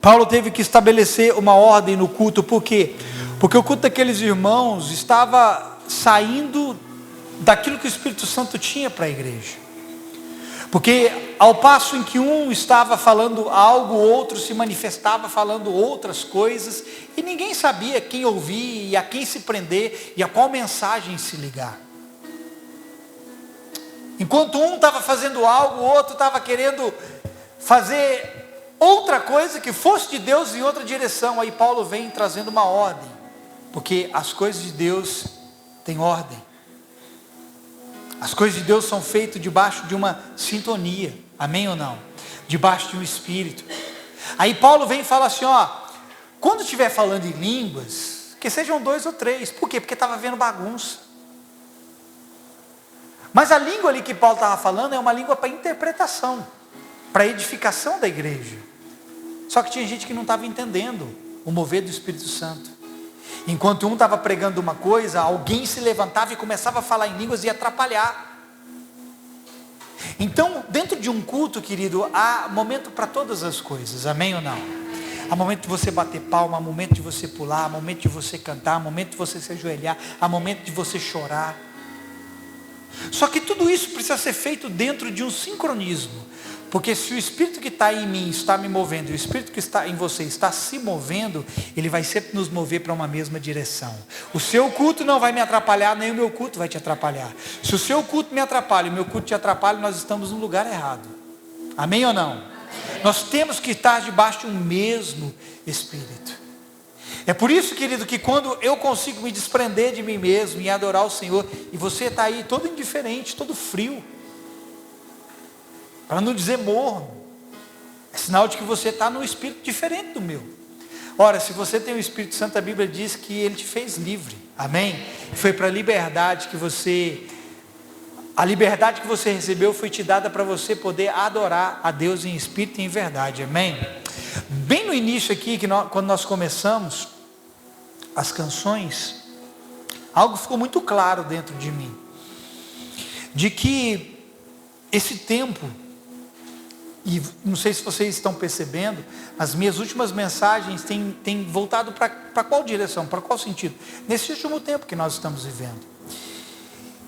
Paulo teve que estabelecer uma ordem no culto, por quê? Porque o culto daqueles irmãos estava saindo daquilo que o Espírito Santo tinha para a igreja. Porque ao passo em que um estava falando algo, o outro se manifestava falando outras coisas, e ninguém sabia quem ouvir, e a quem se prender, e a qual mensagem se ligar. Enquanto um estava fazendo algo, o outro estava querendo fazer outra coisa que fosse de Deus em outra direção. Aí Paulo vem trazendo uma ordem, porque as coisas de Deus têm ordem. As coisas de Deus são feitas debaixo de uma sintonia, amém ou não? Debaixo de um espírito. Aí Paulo vem e fala assim, quando estiver falando em línguas, que sejam 2 ou 3, por quê? Porque estava vendo bagunça. Mas a língua ali que Paulo estava falando é uma língua para interpretação, para edificação da igreja. Só que tinha gente que não estava entendendo o mover do Espírito Santo. Enquanto um estava pregando uma coisa, alguém se levantava e começava a falar em línguas e atrapalhar. Então, dentro de um culto, querido, há momento para todas as coisas, amém ou não? Há momento de você bater palma, há momento de você pular, há momento de você cantar, há momento de você se ajoelhar, há momento de você chorar. Só que tudo isso precisa ser feito dentro de um sincronismo. Porque se o Espírito que está em mim está me movendo, e o Espírito que está em você está se movendo, ele vai sempre nos mover para uma mesma direção. O seu culto não vai me atrapalhar, nem o meu culto vai te atrapalhar. Se o seu culto me atrapalha e o meu culto te atrapalha, nós estamos no lugar errado. Amém ou não? Amém. Nós temos que estar debaixo de um mesmo Espírito. É por isso, querido, que quando eu consigo me desprender de mim mesmo e adorar o Senhor, e você está aí todo indiferente, todo frio, para não dizer morno, é sinal de que você está num espírito diferente do meu. Ora, se você tem o Espírito Santo, a Bíblia diz que ele te fez livre, amém? Foi para a liberdade que você recebeu foi te dada para você poder adorar a Deus em espírito e em verdade, amém? Bem no início aqui, quando nós começamos as canções, algo ficou muito claro dentro de mim, de que esse tempo, e não sei se vocês estão percebendo, as minhas últimas mensagens têm voltado para qual direção, para qual sentido? Nesse último tempo que nós estamos vivendo.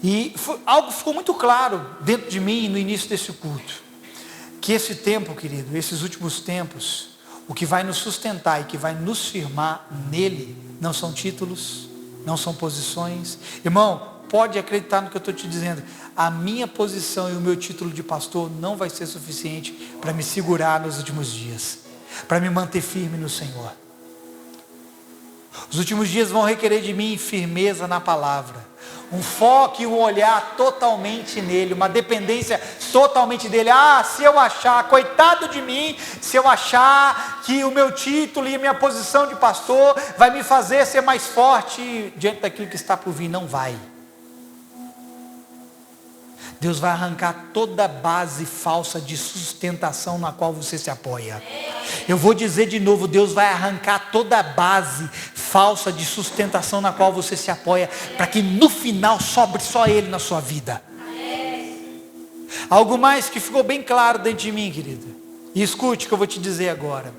E algo ficou muito claro dentro de mim no início desse culto, que esse tempo, querido, esses últimos tempos, o que vai nos sustentar e que vai nos firmar nele, não são títulos, não são posições. Irmão, pode acreditar no que eu estou te dizendo, a minha posição e o meu título de pastor não vai ser suficiente para me segurar nos últimos dias, para me manter firme no Senhor. Os últimos dias vão requerer de mim firmeza na palavra, um foco e um olhar totalmente nele, uma dependência totalmente dele. Se eu achar, coitado de mim, se eu achar que o meu título e a minha posição de pastor vai me fazer ser mais forte diante daquilo que está por vir, não vai. Deus vai arrancar toda a base falsa de sustentação na qual você se apoia. Eu vou dizer de novo, Deus vai arrancar toda a base falsa de sustentação na qual você se apoia, para que no final sobre só Ele na sua vida. Algo mais que ficou bem claro dentro de mim, querido, e escute o que eu vou te dizer agora.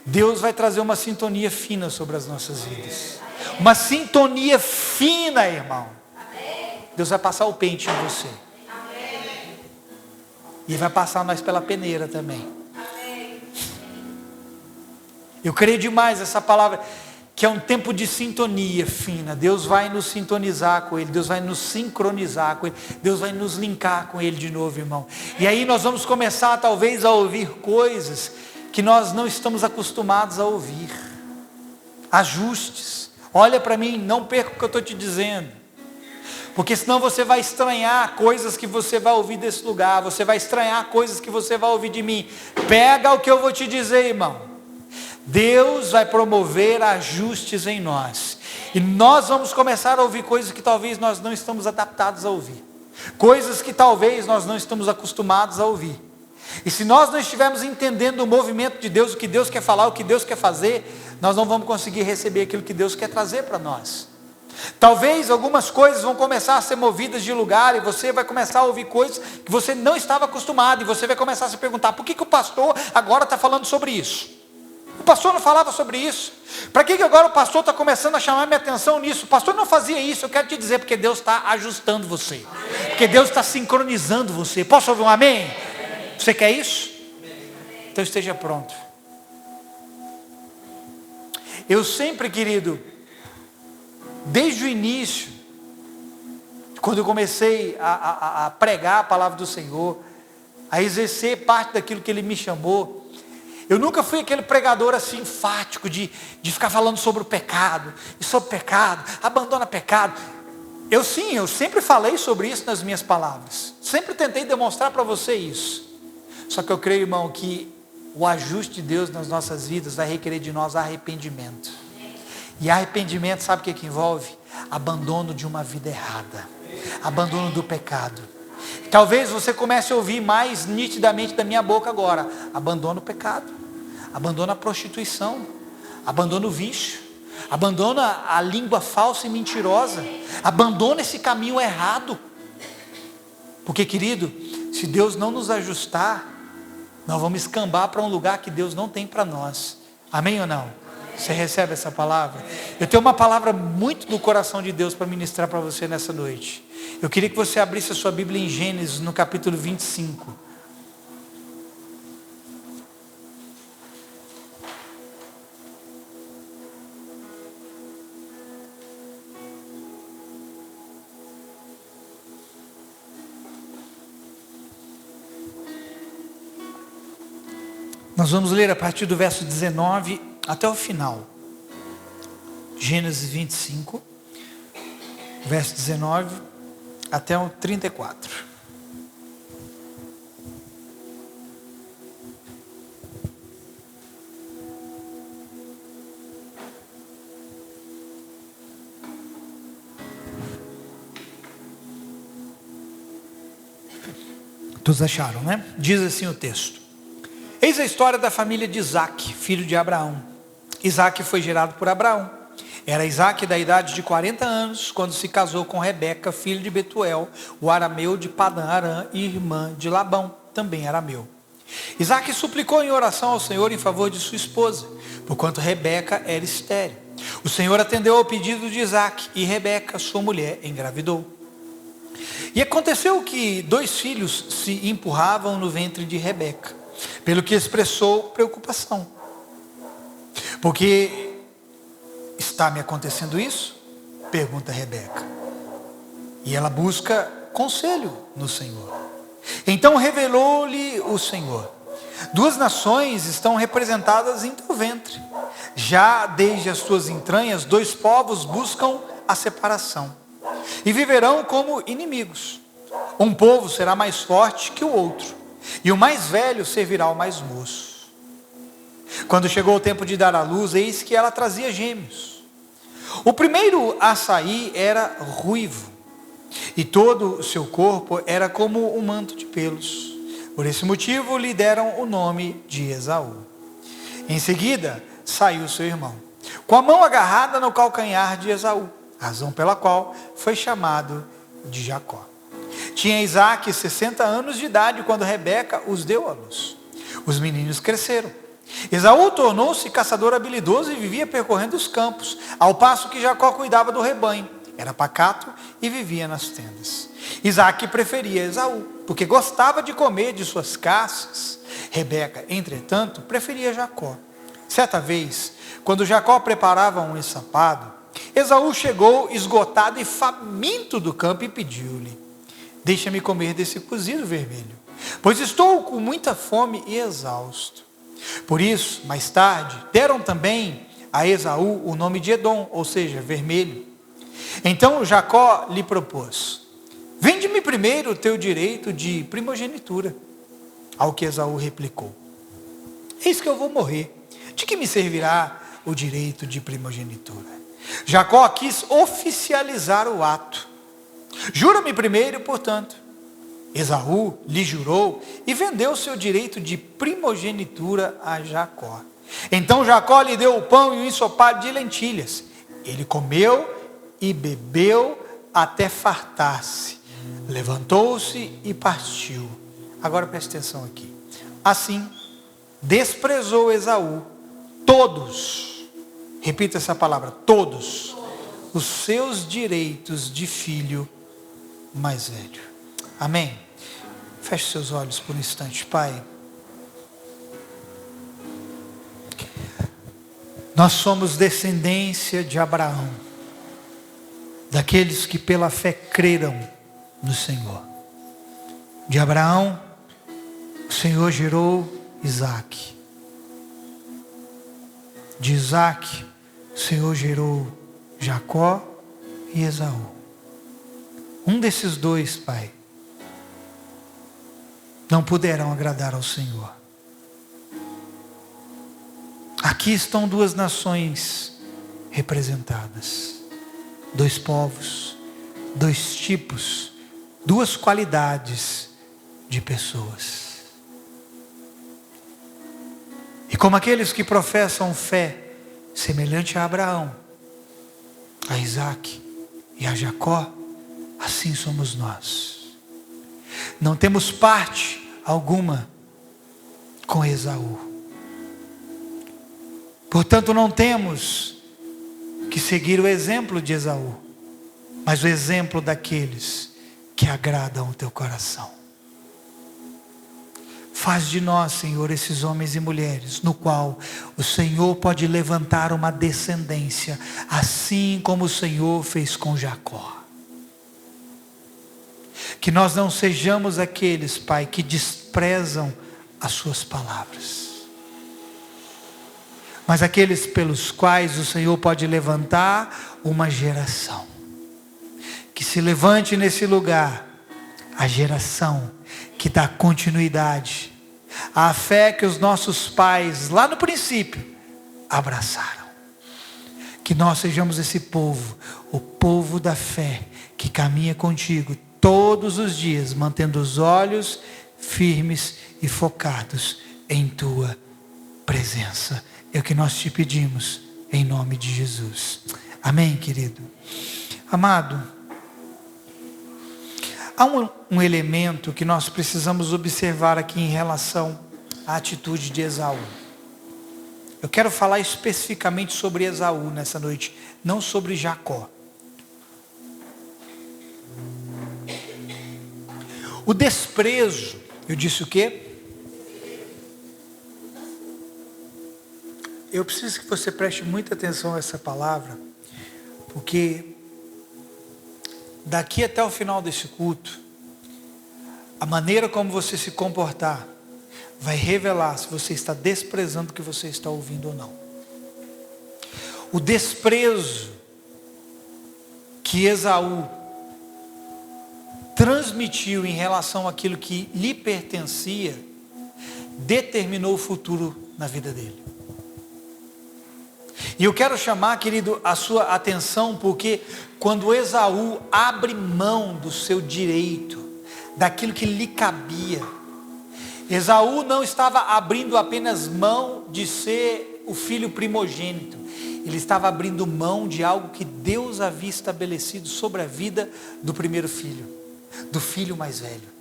Deus vai trazer uma sintonia fina sobre as nossas vidas. Uma sintonia fina, irmão. Deus vai passar o pente em você. Amém. E vai passar nós pela peneira também. Amém. Eu creio demais essa palavra, que é um tempo de sintonia fina. Deus vai nos sintonizar com Ele, Deus vai nos sincronizar com Ele, Deus vai nos linkar com Ele de novo, irmão. E aí nós vamos começar talvez a ouvir coisas que nós não estamos acostumados a ouvir. Ajustes. Olha para mim, não perca o que eu estou te dizendo. Porque senão você vai estranhar coisas que você vai ouvir desse lugar. Você vai estranhar coisas que você vai ouvir de mim. Pega o que eu vou te dizer, irmão. Deus vai promover ajustes em nós. E nós vamos começar a ouvir coisas que talvez nós não estamos adaptados a ouvir. Coisas que talvez nós não estamos acostumados a ouvir. E se nós não estivermos entendendo o movimento de Deus, o que Deus quer falar, o que Deus quer fazer, nós não vamos conseguir receber aquilo que Deus quer trazer para nós. Talvez algumas coisas vão começar a ser movidas de lugar, e você vai começar a ouvir coisas que você não estava acostumado, e você vai começar a se perguntar, por que o pastor agora está falando sobre isso? O pastor não falava sobre isso. Para que agora o pastor está começando a chamar minha atenção nisso? O pastor não fazia isso. Eu quero te dizer, porque Deus está ajustando você, porque Deus está sincronizando você. Posso ouvir um amém? Você quer isso? Então esteja pronto. Eu sempre, querido, desde o início, quando eu comecei a pregar a palavra do Senhor, a exercer parte daquilo que Ele me chamou, eu nunca fui aquele pregador assim enfático de ficar falando sobre o pecado, e sobre pecado, abandona pecado. Eu sempre falei sobre isso nas minhas palavras, sempre tentei demonstrar para você isso. Só que eu creio, irmão, que o ajuste de Deus nas nossas vidas vai requerer de nós arrependimento. E arrependimento, sabe o que envolve? Abandono de uma vida errada, abandono do pecado. Talvez você comece a ouvir mais nitidamente da minha boca agora: abandona o pecado, abandona a prostituição, abandona o vício, abandona a língua falsa e mentirosa, abandona esse caminho errado. Porque, querido, se Deus não nos ajustar, nós vamos escambar para um lugar que Deus não tem para nós. Amém ou não? Você recebe essa palavra? Eu tenho uma palavra muito do coração de Deus para ministrar para você nessa noite. Eu queria que você abrisse a sua Bíblia em Gênesis, no capítulo 25. Nós vamos ler a partir do verso 19 até o final. Gênesis 25, verso 19 até o 34. Todos acharam, né? Diz assim o texto: eis a história da família de Isaque, filho de Abraão. Isaque foi gerado por Abraão. Era Isaque da idade de 40 anos, quando se casou com Rebeca, filho de Betuel, o arameu de Padã Arã, e irmã de Labão, também arameu. Isaque suplicou em oração ao Senhor em favor de sua esposa, porquanto Rebeca era estéril. O Senhor atendeu ao pedido de Isaque, e Rebeca, sua mulher, engravidou. E aconteceu que 2 filhos se empurravam no ventre de Rebeca, pelo que expressou preocupação. Porque está me acontecendo isso? Pergunta Rebeca. E ela busca conselho no Senhor. Então revelou-lhe o Senhor: 2 nações estão representadas em teu ventre. Já desde as tuas entranhas, 2 povos buscam a separação, e viverão como inimigos. Um povo será mais forte que o outro, e o mais velho servirá ao mais moço. Quando chegou o tempo de dar à luz, eis que ela trazia gêmeos. O primeiro a sair era ruivo, e todo o seu corpo era como um manto de pelos. Por esse motivo lhe deram o nome de Esaú. Em seguida saiu seu irmão, com a mão agarrada no calcanhar de Esaú, razão pela qual foi chamado de Jacó. Tinha Isaque 60 anos de idade quando Rebeca os deu à luz. Os meninos cresceram. Esaú tornou-se caçador habilidoso e vivia percorrendo os campos, ao passo que Jacó cuidava do rebanho. Era pacato e vivia nas tendas. Isaque preferia Esaú, porque gostava de comer de suas caças. Rebeca, entretanto, preferia Jacó. Certa vez, quando Jacó preparava um ensopado, Esaú chegou esgotado e faminto do campo e pediu-lhe: deixa-me comer desse cozido vermelho, pois estou com muita fome e exausto. Por isso, mais tarde, deram também a Esaú o nome de Edom, ou seja, vermelho. Então Jacó lhe propôs: vende-me primeiro o teu direito de primogenitura. Ao que Esaú replicou: eis que eu vou morrer, de que me servirá o direito de primogenitura? Jacó quis oficializar o ato. Jura-me primeiro, portanto. Esaú lhe jurou e vendeu seu direito de primogenitura a Jacó. Então Jacó lhe deu o pão e o ensopado de lentilhas. Ele comeu e bebeu até fartar-se. Levantou-se e partiu. Agora preste atenção aqui. Assim, desprezou Esaú todos, repita essa palavra, todos, os seus direitos de filho mais velho. Amém? Feche seus olhos por um instante, Pai. Nós somos descendência de Abraão, daqueles que pela fé creram no Senhor. De Abraão, o Senhor gerou Isaque. De Isaque, o Senhor gerou Jacó e Esaú. Um desses dois, Pai, não puderam agradar ao Senhor. Aqui estão duas nações representadas. Dois povos, dois tipos, duas qualidades de pessoas. E como aqueles que professam fé semelhante a Abraão, a Isaque e a Jacó, assim somos nós. Não temos parte alguma com Esaú. Portanto, não temos que seguir o exemplo de Esaú, mas o exemplo daqueles que agradam o teu coração. Faz de nós, Senhor, esses homens e mulheres, no qual o Senhor pode levantar uma descendência, assim como o Senhor fez com Jacó. Que nós não sejamos aqueles, Pai, que desprezam as suas palavras, mas aqueles pelos quais o Senhor pode levantar uma geração. Que se levante nesse lugar a geração que dá continuidade à fé que os nossos pais, lá no princípio, abraçaram. Que nós sejamos esse povo, o povo da fé, que caminha contigo todos os dias, mantendo os olhos firmes e focados em tua presença. É o que nós te pedimos, em nome de Jesus. Amém, querido? Amado, há um elemento que nós precisamos observar aqui em relação à atitude de Esaú. Eu quero falar especificamente sobre Esaú nessa noite, não sobre Jacó. O desprezo, eu disse o quê? Eu preciso que você preste muita atenção a essa palavra, porque daqui até o final desse culto, a maneira como você se comportar vai revelar se você está desprezando o que você está ouvindo ou não. O desprezo que Esaú transmitiu em relação àquilo que lhe pertencia, determinou o futuro na vida dele. E eu quero chamar, querido, a sua atenção, porque quando Esaú abre mão do seu direito, daquilo que lhe cabia, Esaú não estava abrindo apenas mão de ser o filho primogênito, ele estava abrindo mão de algo que Deus havia estabelecido sobre a vida do primeiro filho, do filho mais velho.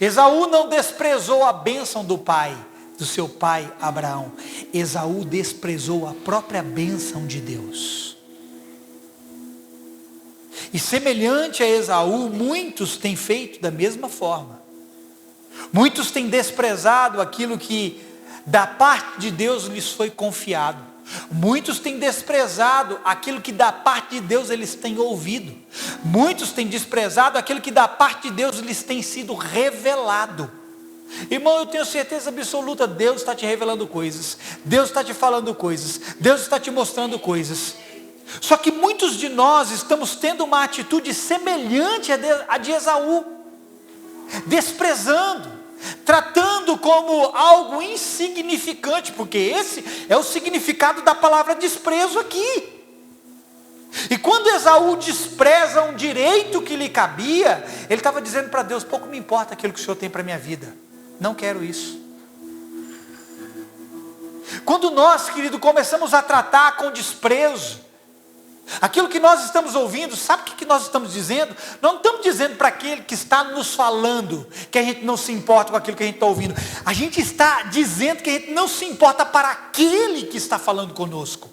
Esaú não desprezou a bênção do pai, do seu pai Abraão. Esaú desprezou a própria bênção de Deus. E semelhante a Esaú, muitos têm feito da mesma forma. Muitos têm desprezado aquilo que da parte de Deus lhes foi confiado. Muitos têm desprezado aquilo que da parte de Deus eles têm ouvido. Muitos têm desprezado aquilo que da parte de Deus lhes tem sido revelado. Irmão, eu tenho certeza absoluta, Deus está te revelando coisas, Deus está te falando coisas, Deus está te mostrando coisas. Só que muitos de nós estamos tendo uma atitude semelhante à de Esaú, desprezando, tratando como algo insignificante, porque esse é o significado da palavra desprezo aqui. E quando Esaú despreza um direito que lhe cabia, ele estava dizendo para Deus: pouco me importa aquilo que o Senhor tem para a minha vida, não quero isso. Quando nós, querido, começamos a tratar com desprezo, Aquilo que nós estamos ouvindo, sabe o que nós estamos dizendo? Não estamos dizendo para aquele que está nos falando, que a gente não se importa com aquilo que a gente está ouvindo. A gente está dizendo que a gente não se importa para aquele que está falando conosco.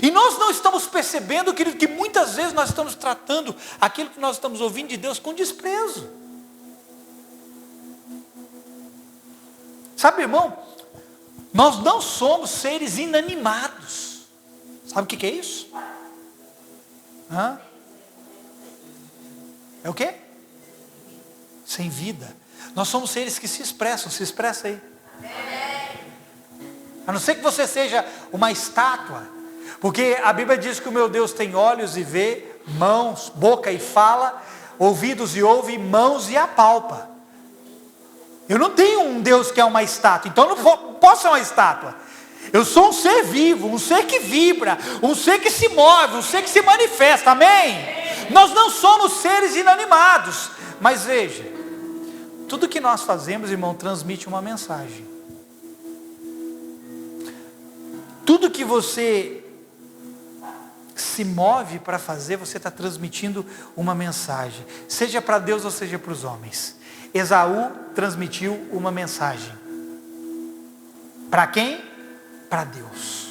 E nós não estamos percebendo, querido, que muitas vezes nós estamos tratando aquilo que nós estamos ouvindo de Deus com desprezo. Sabe, irmão, nós não somos seres inanimados. Sabe o que é isso? É o quê? Sem vida. Nós somos seres que se expressam. Se expressa aí. A não ser que você seja uma estátua. Porque a Bíblia diz que o meu Deus tem olhos e vê, mãos, boca e fala, ouvidos e ouve, mãos e apalpa. Eu não tenho um Deus que é uma estátua. Então eu não posso ser uma estátua. Eu sou um ser vivo, um ser que vibra, um ser que se move, um ser que se manifesta, amém? Nós não somos seres inanimados, mas veja, tudo que nós fazemos, irmão, transmite uma mensagem. Tudo que você se move para fazer, você está transmitindo uma mensagem, seja para Deus ou seja para os homens. Esaú transmitiu uma mensagem. Para quem? Para Deus.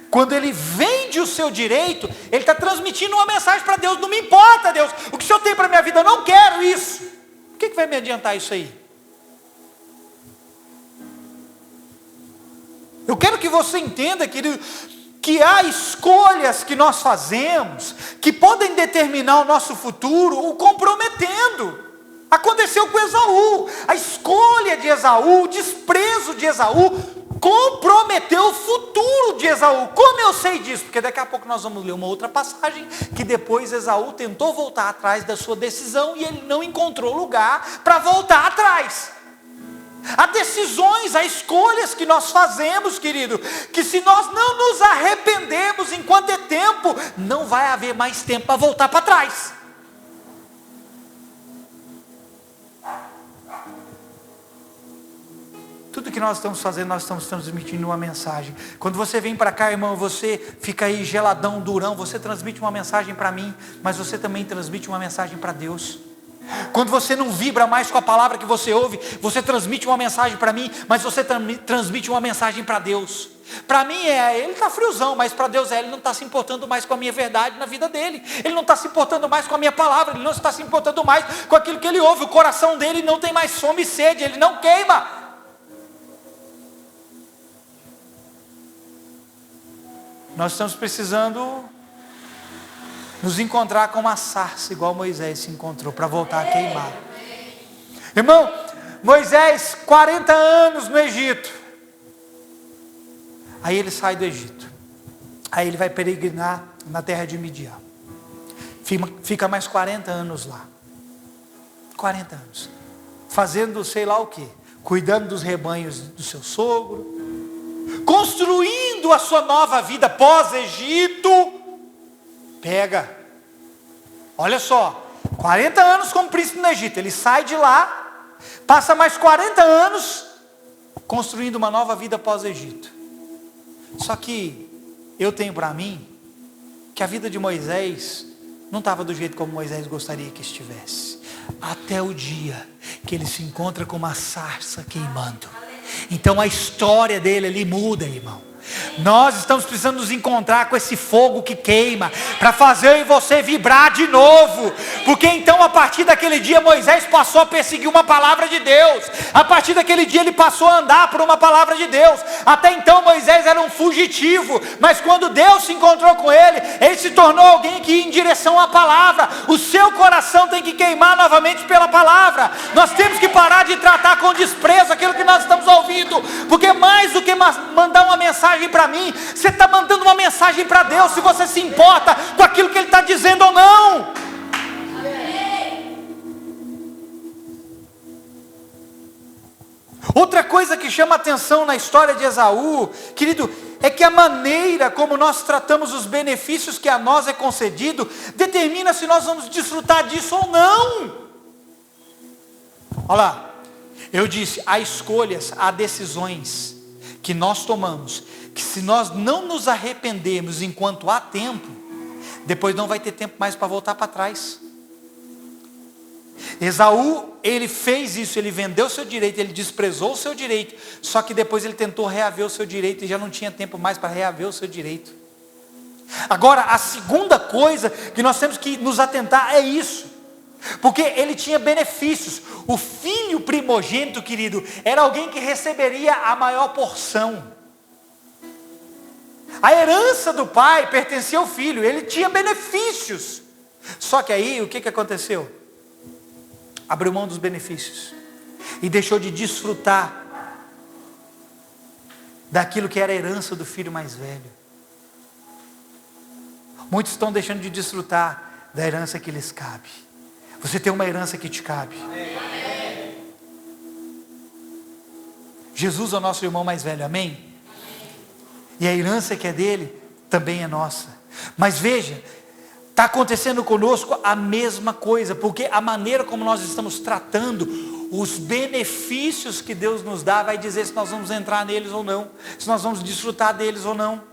Quando ele vende o seu direito, ele está transmitindo uma mensagem para Deus. Não me importa, Deus, o que o Senhor tem para a minha vida, eu não quero isso. O que vai me adiantar isso aí? Eu quero que você entenda, querido, que há escolhas que nós fazemos, que podem determinar o nosso futuro, o comprometendo. Aconteceu com Esaú, a escolha de Esaú, o desprezo de Esaú, comprometeu o futuro de Esaú. Como eu sei disso? Porque daqui a pouco nós vamos ler uma outra passagem, que depois Esaú tentou voltar atrás da sua decisão, e ele não encontrou lugar para voltar atrás. Há decisões, há escolhas que nós fazemos, querido, que se nós não nos arrependemos enquanto é tempo, não vai haver mais tempo para voltar para trás. Tudo que nós estamos fazendo, nós estamos transmitindo uma mensagem. Quando você vem para cá, irmão, você fica aí geladão, durão, você transmite uma mensagem para mim, mas você também transmite uma mensagem para Deus. Quando você não vibra mais com a palavra que você ouve, você transmite uma mensagem para mim, mas você transmite uma mensagem para Deus. Para mim ele está friozão, mas para Deus ele não está se importando mais com a minha verdade na vida dele. Ele não está se importando mais com a minha palavra, ele não está se importando mais com aquilo que ele ouve. O coração dele não tem mais fome e sede, ele não queima. Nós estamos precisando nos encontrar com uma sarça, igual Moisés se encontrou, para voltar a queimar. Irmão, Moisés, 40 anos no Egito. Aí ele sai do Egito. Aí ele vai peregrinar na terra de Midian. Fica mais 40 anos lá. 40 anos. Fazendo sei lá o quê. Cuidando dos rebanhos do seu sogro. Construindo a sua nova vida pós-Egito. Pega, olha só, 40 anos como príncipe no Egito, ele sai de lá, passa mais 40 anos construindo uma nova vida pós-Egito. Só que eu tenho para mim que a vida de Moisés não estava do jeito como Moisés gostaria que estivesse, até o dia que ele se encontra com uma sarça queimando. Então a história dele ali muda, irmão. Nós estamos precisando nos encontrar com esse fogo que queima, para fazer eu e você vibrar de novo, porque então a partir daquele dia Moisés passou a perseguir uma palavra de Deus, a partir daquele dia ele passou a andar por uma palavra de Deus. Até então Moisés era um fugitivo, mas quando Deus se encontrou com ele, ele se tornou alguém que ia em direção à palavra. O seu coração tem que queimar novamente pela palavra. Nós temos que parar de tratar com desprezo aquilo que nós estamos ouvindo, porque mais do que mandar uma mensagem para mim, você está mandando uma mensagem para Deus, se você se importa com aquilo que Ele está dizendo ou não. Outra coisa que chama atenção na história de Esaú, querido, é que a maneira como nós tratamos os benefícios que a nós é concedido, determina se nós vamos desfrutar disso ou não. Olha lá, eu disse, há escolhas, há decisões que nós tomamos, que se nós não nos arrependermos enquanto há tempo, depois não vai ter tempo mais para voltar para trás. Esaú, ele fez isso, ele vendeu o seu direito, ele desprezou o seu direito, só que depois ele tentou reaver o seu direito e já não tinha tempo mais para reaver o seu direito. Agora, a segunda coisa que nós temos que nos atentar é isso, porque ele tinha benefícios. O filho primogênito, querido, era alguém que receberia a maior porção. A herança do pai pertencia ao filho, ele tinha benefícios. Só que aí, o que aconteceu? Abriu mão dos benefícios e deixou de desfrutar daquilo que era a herança do filho mais velho. Muitos estão deixando de desfrutar da herança que lhes cabe. Você tem uma herança que te cabe. Jesus é o nosso irmão mais velho, amém? E a herança que é dele também é nossa. Mas veja, está acontecendo conosco a mesma coisa, porque a maneira como nós estamos tratando os benefícios que Deus nos dá, vai dizer se nós vamos entrar neles ou não, se nós vamos desfrutar deles ou não.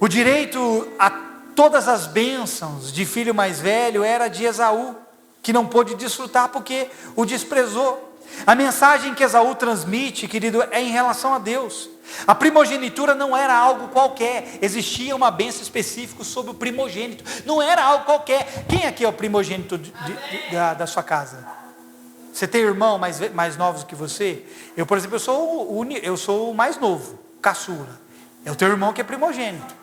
O direito a todas as bênçãos de filho mais velho era de Esaú, que não pôde desfrutar porque o desprezou. A mensagem que Esaú transmite, querido, é em relação a Deus. A primogenitura não era algo qualquer, existia uma bênção específica sobre o primogênito, não era algo qualquer. Quem aqui é o primogênito da sua casa? Você tem irmão mais novos que você? Eu, por exemplo, eu sou o mais novo, caçula. É o teu irmão que é primogênito,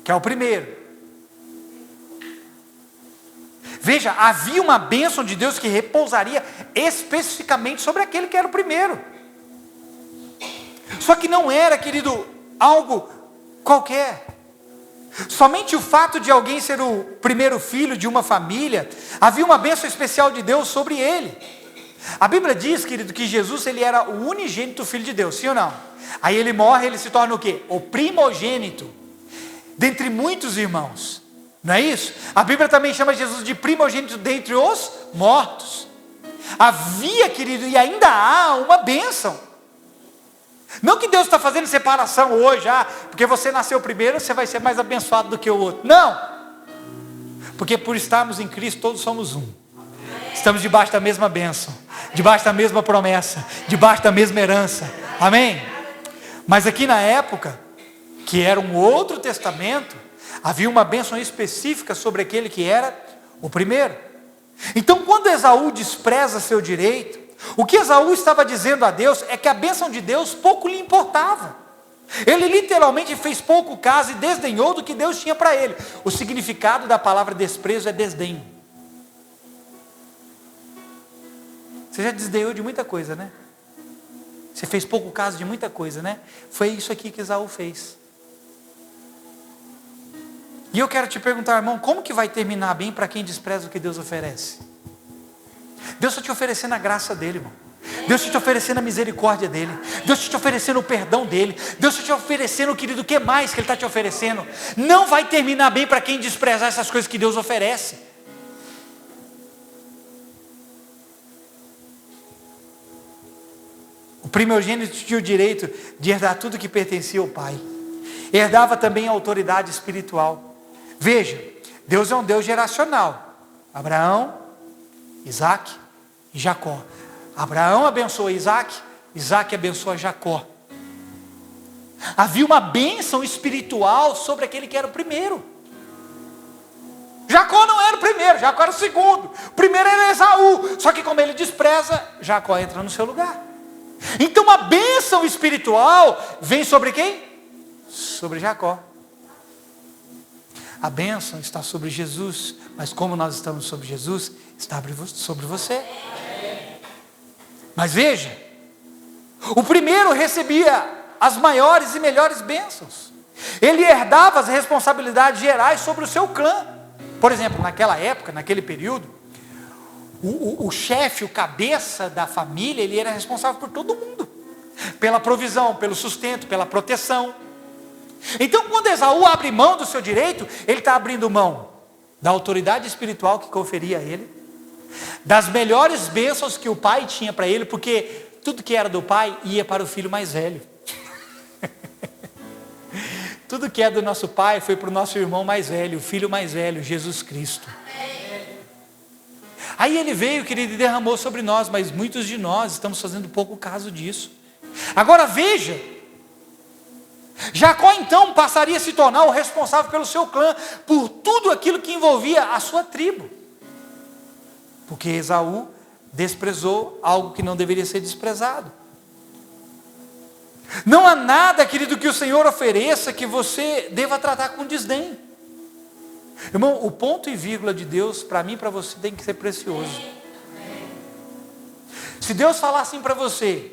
que é o primeiro. Veja, havia uma bênção de Deus que repousaria especificamente sobre aquele que era o primeiro. Só que não era, querido, algo qualquer. Somente o fato de alguém ser o primeiro filho de uma família, havia uma bênção especial de Deus sobre ele. A Bíblia diz, querido, que Jesus ele era o unigênito filho de Deus, sim ou não? Aí ele morre, ele se torna o quê? O primogênito, dentre muitos irmãos. Não é isso? A Bíblia também chama Jesus de primogênito dentre os mortos. Havia, querido, e ainda há uma bênção. Não que Deus está fazendo separação hoje, porque você nasceu primeiro, você vai ser mais abençoado do que o outro. Não! Porque por estarmos em Cristo, todos somos um. Estamos debaixo da mesma bênção, debaixo da mesma promessa, debaixo da mesma herança. Amém? Mas aqui na época, que era um outro testamento, havia uma bênção específica sobre aquele que era o primeiro. Então, quando Esaú despreza seu direito, o que Esaú estava dizendo a Deus é que a bênção de Deus pouco lhe importava. Ele literalmente fez pouco caso e desdenhou do que Deus tinha para ele. O significado da palavra desprezo é desdém. Você já desdenhou de muita coisa, né? Você fez pouco caso de muita coisa, né? Foi isso aqui que Esaú fez. E eu quero te perguntar, irmão, como que vai terminar bem para quem despreza o que Deus oferece? Deus está te oferecendo a graça dele, irmão. Deus está te oferecendo a misericórdia dele. Deus está te oferecendo o perdão dele. Deus está te oferecendo, querido, o que mais que ele está te oferecendo? Não vai terminar bem para quem desprezar essas coisas que Deus oferece. O primogênito tinha o direito de herdar tudo que pertencia ao pai. Herdava também a autoridade espiritual. Veja, Deus é um Deus geracional. Abraão, Isaac e Jacó. Abraão abençoa Isaac, Isaac abençoa Jacó. Havia uma bênção espiritual sobre aquele que era o primeiro. Jacó não era o primeiro, Jacó era o segundo. O primeiro era Esaú, só que como ele despreza, Jacó entra no seu lugar. Então a bênção espiritual vem sobre quem? Sobre Jacó. A bênção está sobre Jesus, mas como nós estamos sobre Jesus, está sobre você. Mas veja, o primeiro recebia as maiores e melhores bênçãos. Ele herdava as responsabilidades gerais sobre o seu clã. Por exemplo, naquela época, naquele período, o chefe, o cabeça da família, ele era responsável por todo mundo. Pela provisão, pelo sustento, pela proteção. Então, quando Esaú abre mão do seu direito, ele está abrindo mão da autoridade espiritual que conferia a ele, Das melhores bênçãos que o pai tinha para ele, porque tudo que era do pai ia para o filho mais velho. Tudo que é do nosso pai foi para o nosso irmão mais velho, o filho mais velho, Jesus Cristo. Aí ele veio, querido, e derramou sobre nós, mas muitos de nós estamos fazendo pouco caso disso. Agora veja, Jacó então passaria a se tornar o responsável pelo seu clã, por tudo aquilo que envolvia a sua tribo. Porque Esaú desprezou algo que não deveria ser desprezado. Não há nada, querido, que o Senhor ofereça que você deva tratar com desdém. Irmão, o ponto e vírgula de Deus, para mim e para você, tem que ser precioso. Se Deus falar assim para você,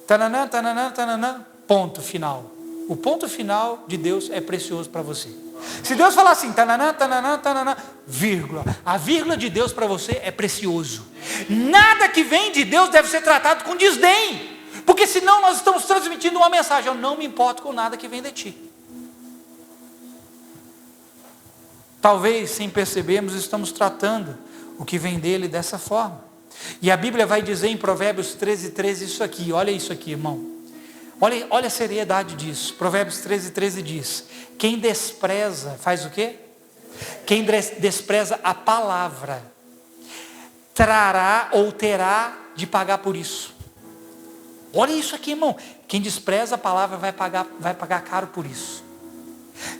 tananã, tananã, tananã, ponto final. O ponto final de Deus é precioso para você. Se Deus falar assim, tananã, tananã, tananã, vírgula. A vírgula de Deus para você é precioso. Nada que vem de Deus deve ser tratado com desdém. Porque senão nós estamos transmitindo uma mensagem: eu não me importo com nada que vem de ti. Talvez, sem percebermos, estamos tratando o que vem dele dessa forma. E a Bíblia vai dizer em Provérbios 13:13 isso aqui. Olha isso aqui, irmão. Olha a seriedade disso. Provérbios 13:13 diz: quem despreza, faz o quê? Quem despreza a palavra, trará ou terá de pagar por isso. Olha isso aqui, irmão. Quem despreza a palavra vai pagar caro por isso.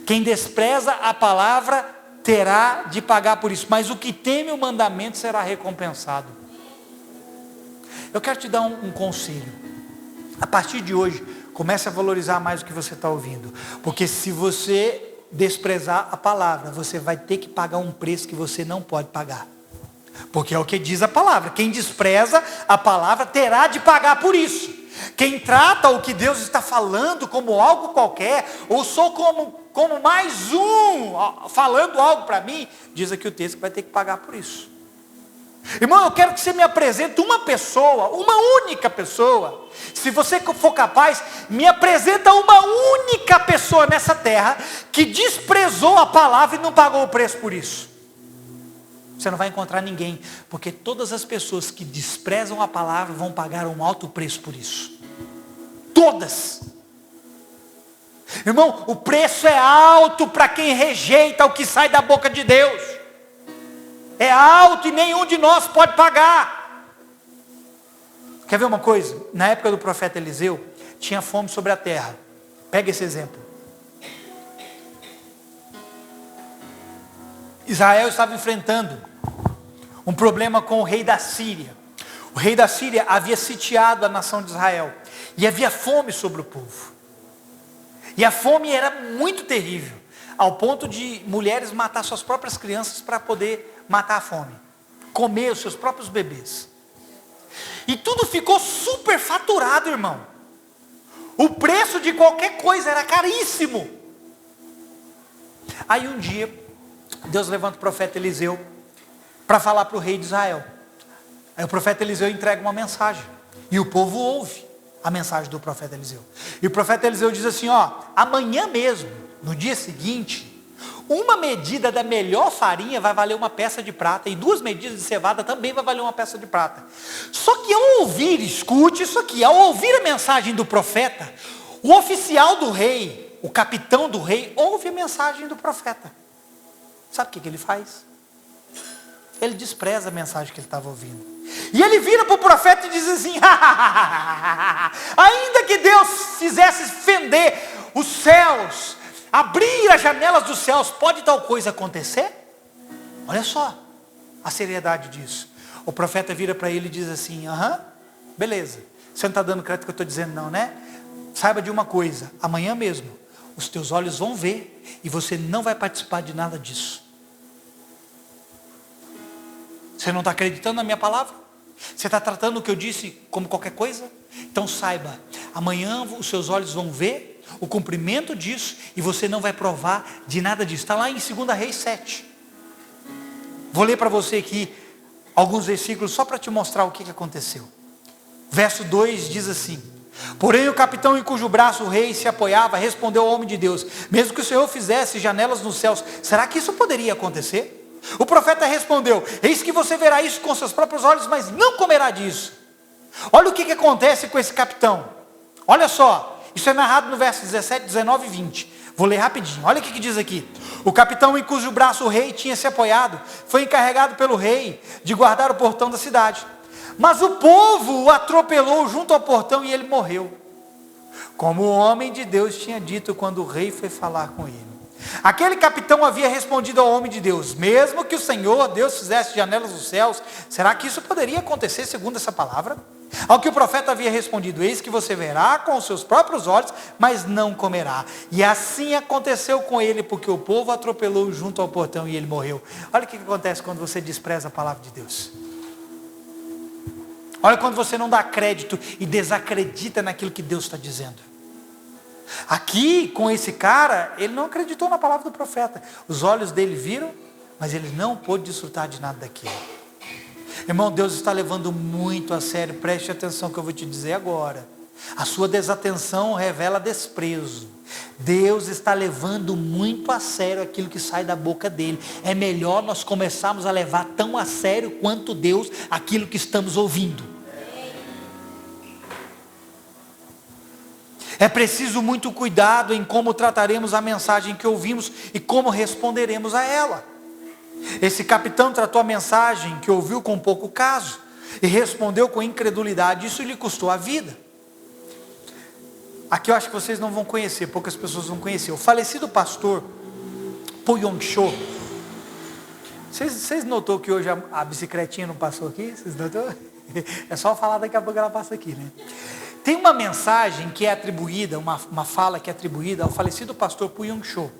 Quem despreza a palavra terá de pagar por isso. Mas o que teme o mandamento será recompensado. Eu quero te dar um conselho. A partir de hoje, comece a valorizar mais o que você está ouvindo. Porque se você desprezar a palavra, você vai ter que pagar um preço que você não pode pagar. Porque é o que diz a palavra. Quem despreza a palavra terá de pagar por isso. Quem trata o que Deus está falando como algo qualquer, ou só como mais um, falando algo para mim, diz aqui o texto que vai ter que pagar por isso. Irmão, eu quero que você me apresente uma pessoa, uma única pessoa. Se você for capaz, me apresenta uma única pessoa nessa terra que desprezou a palavra e não pagou o preço por isso. Você não vai encontrar ninguém, porque todas as pessoas que desprezam a palavra vão pagar um alto preço por isso. Todas. Irmão, o preço é alto para quem rejeita o que sai da boca de Deus. É alto e nenhum de nós pode pagar. Quer ver uma coisa? Na época do profeta Eliseu, tinha fome sobre a terra. Pega esse exemplo. Israel estava enfrentando um problema com o rei da Síria. O rei da Síria havia sitiado a nação de Israel. E havia fome sobre o povo. E a fome era muito terrível, ao ponto de mulheres matar suas próprias crianças para poder matar a fome. Comer os seus próprios bebês. E tudo ficou super faturado, irmão. O preço de qualquer coisa era caríssimo. Aí um dia, Deus levanta o profeta Eliseu para falar para o rei de Israel. Aí o profeta Eliseu entrega uma mensagem. E o povo ouve a mensagem do profeta Eliseu. E o profeta Eliseu diz assim, amanhã mesmo, no dia seguinte, uma medida da melhor farinha vai valer uma peça de prata, e 2 medidas de cevada também vai valer uma peça de prata. Só que ao ouvir, escute isso aqui, ao ouvir a mensagem do profeta, o oficial do rei, o capitão do rei, ouve a mensagem do profeta. Sabe o que ele faz? Ele despreza a mensagem que ele estava ouvindo. E ele vira para o profeta e diz assim, ainda que Deus fizesse fender os céus, abrir as janelas dos céus, pode tal coisa acontecer? Olha só a seriedade disso. O profeta vira para ele e diz assim, beleza, você não está dando crédito que eu estou dizendo não, né? Saiba de uma coisa, amanhã mesmo, os teus olhos vão ver, e você não vai participar de nada disso. Você não está acreditando na minha palavra? Você está tratando o que eu disse como qualquer coisa? Então saiba, amanhã os seus olhos vão ver o cumprimento disso, e você não vai provar de nada disso. Está lá em 2 Reis 7. Vou ler para você aqui alguns versículos só para te mostrar o que aconteceu. Verso 2 diz assim: porém o capitão em cujo braço o rei se apoiava respondeu ao homem de Deus: mesmo que o Senhor fizesse janelas nos céus, será que isso poderia acontecer? O profeta respondeu: eis que você verá isso com seus próprios olhos, mas não comerá disso. Olha o que acontece com esse capitão. Olha só, isso é narrado no verso 17, 19 e 20. Vou ler rapidinho, olha o que diz aqui. O capitão em cujo braço o rei tinha se apoiado, foi encarregado pelo rei de guardar o portão da cidade. Mas o povo o atropelou junto ao portão e ele morreu, como o homem de Deus tinha dito quando o rei foi falar com ele. Aquele capitão havia respondido ao homem de Deus: mesmo que o Senhor Deus fizesse janelas dos céus, será que isso poderia acontecer segundo essa palavra? Ao que o profeta havia respondido: eis que você verá com os seus próprios olhos, mas não comerá. E assim aconteceu com ele, porque o povo atropelou junto ao portão e ele morreu. Olha o que acontece quando você despreza a palavra de Deus. Olha quando você não dá crédito e desacredita naquilo que Deus está dizendo. Aqui, com esse cara, ele não acreditou na palavra do profeta. Os olhos dele viram, mas ele não pôde desfrutar de nada daquilo. Irmão, Deus está levando muito a sério. Preste atenção que eu vou te dizer agora. A sua desatenção revela desprezo. Deus está levando muito a sério aquilo que sai da boca dele. É melhor nós começarmos a levar tão a sério quanto Deus aquilo que estamos ouvindo. É preciso muito cuidado em como trataremos a mensagem que ouvimos e como responderemos a ela. Esse capitão tratou a mensagem que ouviu com pouco caso e respondeu com incredulidade. Isso lhe custou a vida. Aqui eu acho que vocês não vão conhecer, poucas pessoas vão conhecer. O falecido pastor Pu Yong Cho. Vocês notou que hoje a bicicletinha não passou aqui? Vocês notou? É só falar, daqui a pouco ela passa aqui, né? Tem uma mensagem que é atribuída, uma fala que é atribuída ao falecido pastor Pu Yong Cho,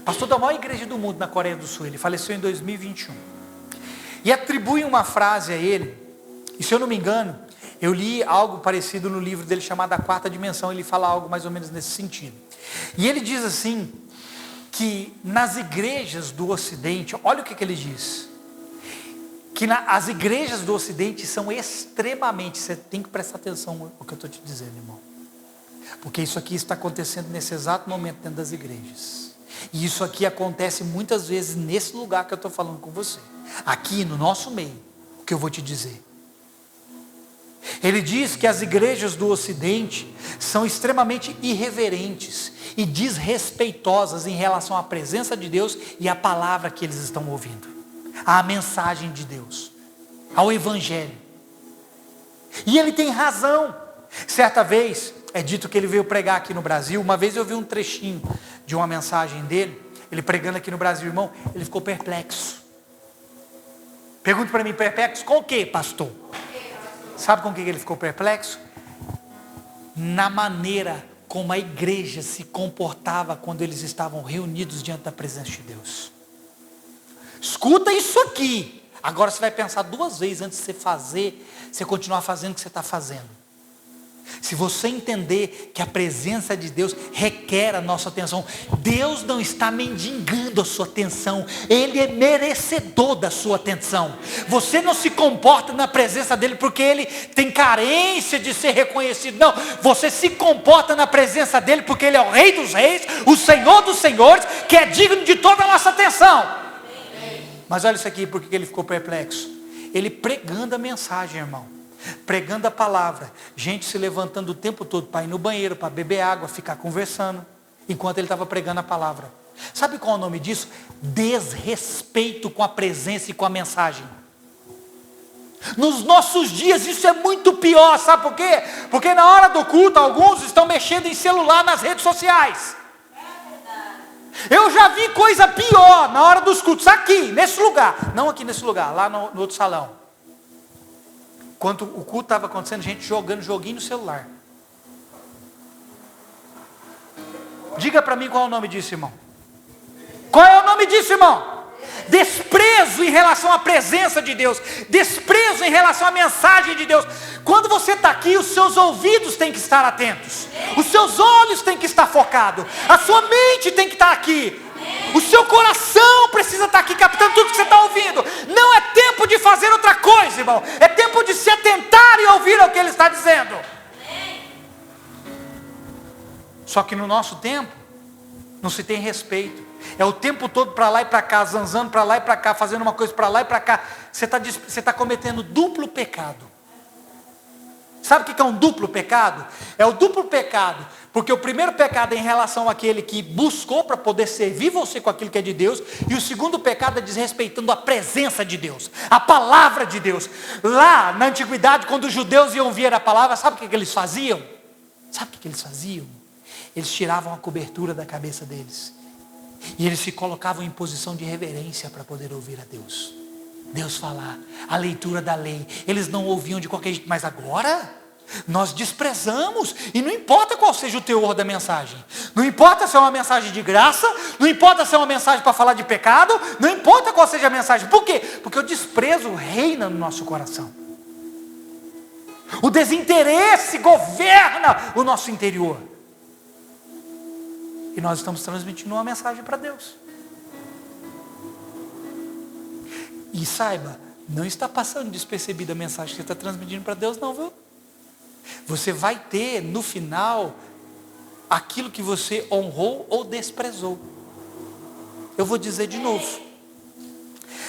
pastor da maior igreja do mundo na Coreia do Sul. Ele faleceu em 2021. E atribui uma frase a ele, e se eu não me engano, eu li algo parecido no livro dele chamado A Quarta Dimensão. Ele fala algo mais ou menos nesse sentido. E ele diz assim, que nas igrejas do Ocidente, olha o que ele diz, que as igrejas do Ocidente são extremamente, você tem que prestar atenção no que eu estou te dizendo, irmão, porque isso aqui está acontecendo nesse exato momento dentro das igrejas, e isso aqui acontece muitas vezes nesse lugar que eu estou falando com você, aqui no nosso meio, o que eu vou te dizer. Ele diz que as igrejas do Ocidente são extremamente irreverentes e desrespeitosas em relação à presença de Deus e à palavra que eles estão ouvindo, à mensagem de Deus, ao Evangelho. E ele tem razão. Certa vez, é dito que ele veio pregar aqui no Brasil. Uma vez eu vi um trechinho de uma mensagem dele, ele pregando aqui no Brasil, irmão, ele ficou perplexo. Pergunta para mim, perplexo com o que, pastor? Sabe com o que ele ficou perplexo? Na maneira como a igreja se comportava quando eles estavam reunidos diante da presença de Deus. Escuta isso aqui. Agora você vai pensar duas vezes antes de você continuar fazendo o que você está fazendo. Se você entender que a presença de Deus requer a nossa atenção, Deus não está mendigando a sua atenção, Ele é merecedor da sua atenção. Você não se comporta na presença dEle porque Ele tem carência de ser reconhecido, não. Você se comporta na presença dEle porque Ele é o Rei dos Reis, o Senhor dos Senhores, que é digno de toda a nossa atenção. Mas olha isso aqui, porque ele ficou perplexo. Ele pregando a mensagem, irmão, pregando a palavra, gente se levantando o tempo todo para ir no banheiro, para beber água, ficar conversando, enquanto ele estava pregando a palavra. Sabe qual é o nome disso? Desrespeito com a presença e com a mensagem. Nos nossos dias isso é muito pior, sabe por quê? Porque na hora do culto, alguns estão mexendo em celular nas redes sociais. Eu já vi coisa pior na hora dos cultos, aqui, nesse lugar, não aqui nesse lugar, lá no outro salão. Quando o culto estava acontecendo, gente jogando joguinho no celular. Diga para mim qual é o nome disso, irmão. Qual é o nome disso, irmão? Desprezo em relação à presença de Deus, desprezo em relação à mensagem de Deus. Quando você está aqui, os seus ouvidos têm que estar atentos, os seus olhos têm que estar focados, a sua mente tem que estar aqui, o seu coração precisa estar aqui captando tudo que você está ouvindo. Não é tempo de fazer outra coisa, irmão, é tempo de se atentar e ouvir o que Ele está dizendo. Só que no nosso tempo não se tem respeito. É o tempo todo para lá e para cá, zanzando para lá e para cá, fazendo uma coisa para lá e para cá. Você está cometendo duplo pecado. Sabe o que é um duplo pecado? É o duplo pecado, porque o primeiro pecado é em relação àquele que buscou para poder servir você com aquilo que é de Deus, e o segundo pecado é desrespeitando a presença de Deus, a palavra de Deus. Lá na antiguidade, quando os judeus iam ouvir a palavra, sabe o que eles faziam? Sabe o que eles faziam? Eles tiravam a cobertura da cabeça deles, e eles se colocavam em posição de reverência para poder ouvir a Deus. Deus falar, a leitura da lei. Eles não ouviam de qualquer jeito, mas agora nós desprezamos, e não importa qual seja o teor da mensagem, não importa se é uma mensagem de graça, não importa se é uma mensagem para falar de pecado, não importa qual seja a mensagem. Por quê? Porque o desprezo reina no nosso coração, o desinteresse governa o nosso interior, e nós estamos transmitindo uma mensagem para Deus. E saiba, não está passando despercebida a mensagem que você está transmitindo para Deus, não, viu? Você vai ter no final aquilo que você honrou ou desprezou. Eu vou dizer de novo.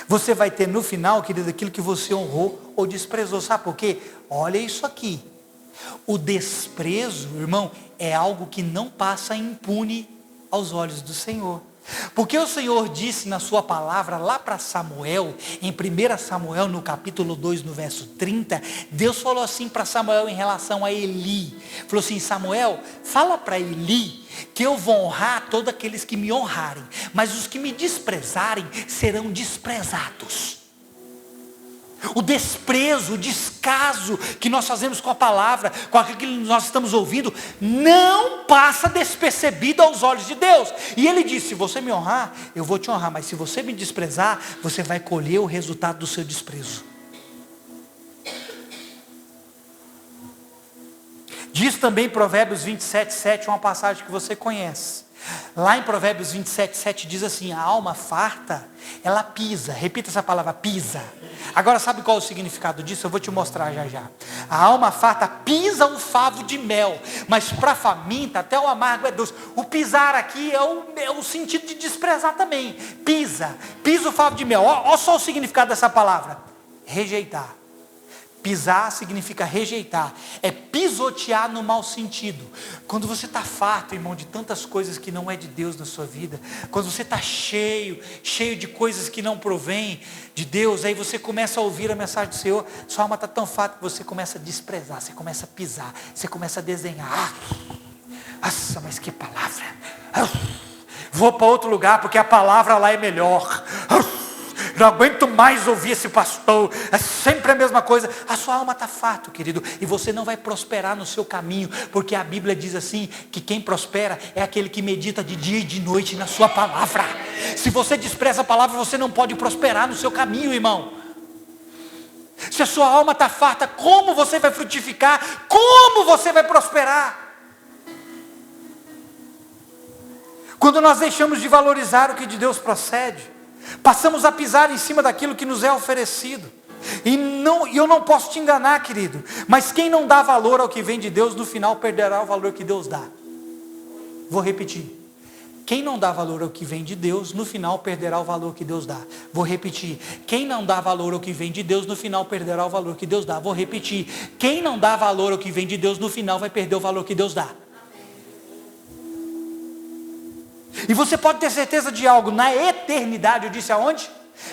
Você vai ter no final, querido, aquilo que você honrou ou desprezou. Sabe por quê? Olha isso aqui. O desprezo, irmão, é algo que não passa impune aos olhos do Senhor. Porque o Senhor disse na sua palavra lá para Samuel, em 1 Samuel no capítulo 2, no verso 30, Deus falou assim para Samuel em relação a Eli. Falou assim: Samuel, fala para Eli que eu vou honrar todos aqueles que me honrarem, mas os que me desprezarem serão desprezados. O desprezo, o descaso que nós fazemos com a palavra, com aquilo que nós estamos ouvindo, não passa despercebido aos olhos de Deus. E ele disse: se você me honrar, eu vou te honrar, mas se você me desprezar, você vai colher o resultado do seu desprezo. Diz também Provérbios 27:7, uma passagem que você conhece. Lá em Provérbios 27:7 diz assim: a alma farta, ela pisa. Repita essa palavra, pisa. Agora sabe qual é o significado disso? Eu vou te mostrar já já. A alma farta pisa o favo de mel, mas para a faminta até o amargo é doce. O pisar aqui é o sentido de desprezar também. Pisa o favo de mel. Olha só o significado dessa palavra: rejeitar. Pisar significa rejeitar, é pisotear no mau sentido. Quando você está farto, irmão, de tantas coisas que não é de Deus na sua vida, quando você está cheio de coisas que não provém de Deus, aí você começa a ouvir a mensagem do Senhor, sua alma está tão farta que você começa a desprezar, você começa a pisar, você começa a desenhar. Nossa, mas que palavra! Vou para outro lugar porque a palavra lá é melhor. Não aguento mais ouvir esse pastor, é sempre a mesma coisa. A sua alma está farta, querido, e você não vai prosperar no seu caminho, porque a Bíblia diz assim, que quem prospera é aquele que medita de dia e de noite na sua palavra. Se você despreza a palavra, você não pode prosperar no seu caminho, irmão. Se a sua alma está farta, como você vai frutificar? Como você vai prosperar? Quando nós deixamos de valorizar o que de Deus procede, passamos a pisar em cima daquilo que nos é oferecido. E eu não posso te enganar, querido, mas quem não dá valor ao que vem de Deus, no final perderá o valor que Deus dá. Vou repetir. Quem não dá valor ao que vem de Deus, no final perderá o valor que Deus dá. Vou repetir. Quem não dá valor ao que vem de Deus, no final perderá o valor que Deus dá. Vou repetir. Quem não dá valor ao que vem de Deus, no final vai perder o valor que Deus dá. E você pode ter certeza de algo, na eternidade, eu disse aonde?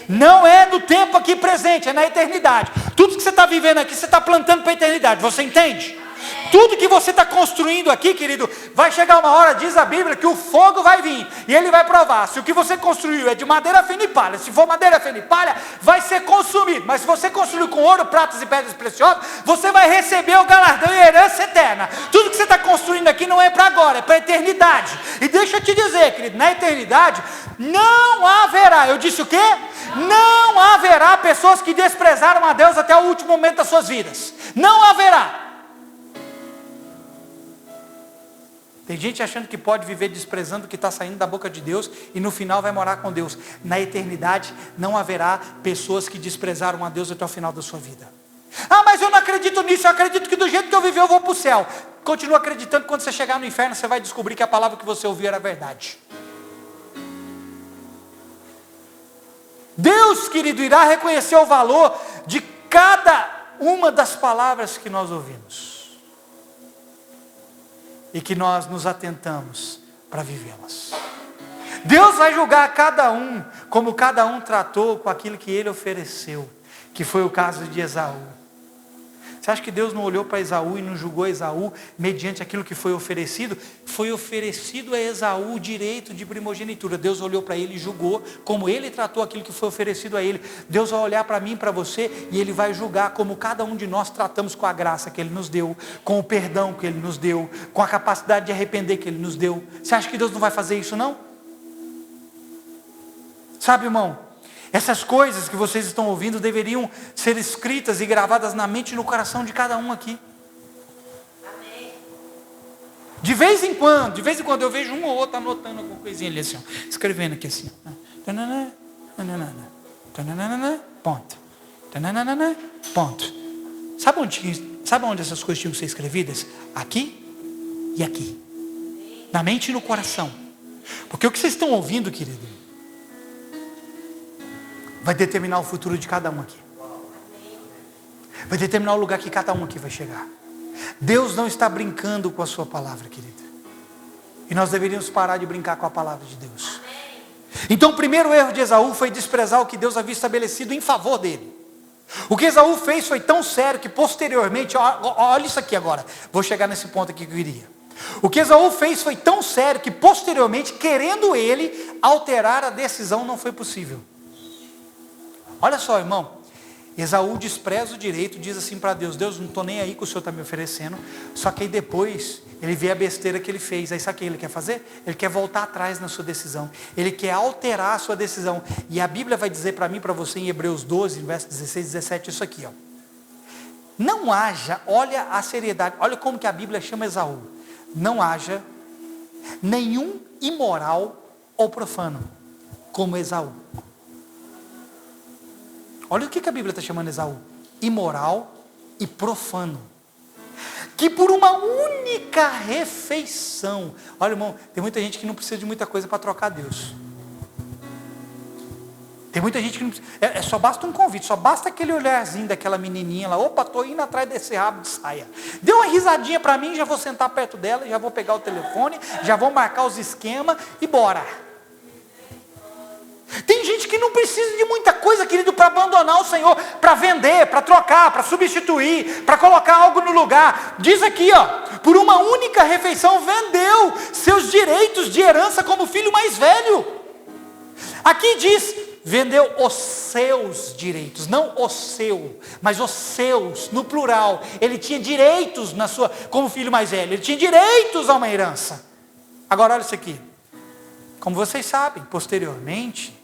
Não é no tempo aqui presente, é na eternidade. Tudo que você está vivendo aqui, você está plantando para a eternidade, você entende? Tudo que você está construindo aqui, querido, vai chegar uma hora, diz a Bíblia, que o fogo vai vir, e ele vai provar, se o que você construiu é de madeira fina e palha, se for madeira fina e palha, vai ser consumido, mas se você construiu com ouro, pratas e pedras preciosas, você vai receber o galardão e a herança eterna. Tudo que você está construindo aqui não é para agora, é para a eternidade. E deixa eu te dizer, querido, na eternidade, não haverá, eu disse o quê? Não haverá pessoas que desprezaram a Deus até o último momento das suas vidas. Não haverá. Tem gente achando que pode viver desprezando o que está saindo da boca de Deus e no final vai morar com Deus. Na eternidade não haverá pessoas que desprezaram a Deus até o final da sua vida. Ah, mas eu não acredito nisso, eu acredito que do jeito que eu vivi eu vou para o céu. Continua acreditando que quando você chegar no inferno você vai descobrir que a palavra que você ouviu era verdade. Deus, querido, irá reconhecer o valor de cada uma das palavras que nós ouvimos. E que nós nos atentamos para vivê-las. Deus vai julgar cada um, como cada um tratou com aquilo que ele ofereceu. Que foi o caso de Esaú. Você acha que Deus não olhou para Esaú e não julgou Esaú mediante aquilo que foi oferecido? Foi oferecido a Esaú o direito de primogenitura. Deus olhou para ele e julgou como ele tratou aquilo que foi oferecido a ele. Deus vai olhar para mim e para você e ele vai julgar como cada um de nós tratamos com a graça que ele nos deu, com o perdão que ele nos deu, com a capacidade de arrepender que ele nos deu. Você acha que Deus não vai fazer isso, não? Sabe, irmão? Essas coisas que vocês estão ouvindo deveriam ser escritas e gravadas na mente e no coração de cada um aqui. Amém. De vez em quando eu vejo um ou outro anotando alguma coisinha ali assim, ó, escrevendo aqui assim. Ponto. Ponto. Sabe onde essas coisas tinham que ser escrevidas? Aqui e aqui. Na mente e no coração. Porque o que vocês estão ouvindo, querido, vai determinar o futuro de cada um aqui. Vai determinar o lugar que cada um aqui vai chegar. Deus não está brincando com a sua palavra, querida. E nós deveríamos parar de brincar com a palavra de Deus. Então o primeiro erro de Esaú foi desprezar o que Deus havia estabelecido em favor dele. O que Esaú fez foi tão sério que posteriormente, olha isso aqui agora, vou chegar nesse ponto aqui que eu queria. O que Esaú fez foi tão sério que posteriormente, querendo ele, alterar a decisão não foi possível. Olha só, irmão, Esaú despreza o direito, diz assim para Deus, Deus, não estou nem aí que o Senhor está me oferecendo, só que aí depois, ele vê a besteira que ele fez, aí sabe o que ele quer fazer? Ele quer voltar atrás na sua decisão, ele quer alterar a sua decisão, e a Bíblia vai dizer para mim, para você em Hebreus 12, verso 16, 17, isso aqui, ó. Não haja, olha a seriedade, olha como que a Bíblia chama Esaú, não haja nenhum imoral ou profano, como Esaú. Olha o que a Bíblia está chamando Esaú. Imoral e profano. Que por uma única refeição. Olha, irmão, tem muita gente que não precisa de muita coisa para trocar Deus. Tem muita gente que não precisa. Só basta um convite, só basta aquele olharzinho daquela menininha lá. Opa, estou indo atrás desse rabo de saia. Deu uma risadinha para mim, já vou sentar perto dela, já vou pegar o telefone, já vou marcar os esquemas e bora. Tem gente que não precisa de muita coisa, querido, para abandonar o Senhor, para vender, para trocar, para substituir, para colocar algo no lugar. Diz aqui, ó, por uma única refeição vendeu seus direitos de herança como filho mais velho. Aqui diz, vendeu os seus direitos, não o seu, mas os seus, no plural. Ele tinha direitos como filho mais velho, ele tinha direitos a uma herança. Agora olha isso aqui. Como vocês sabem, posteriormente,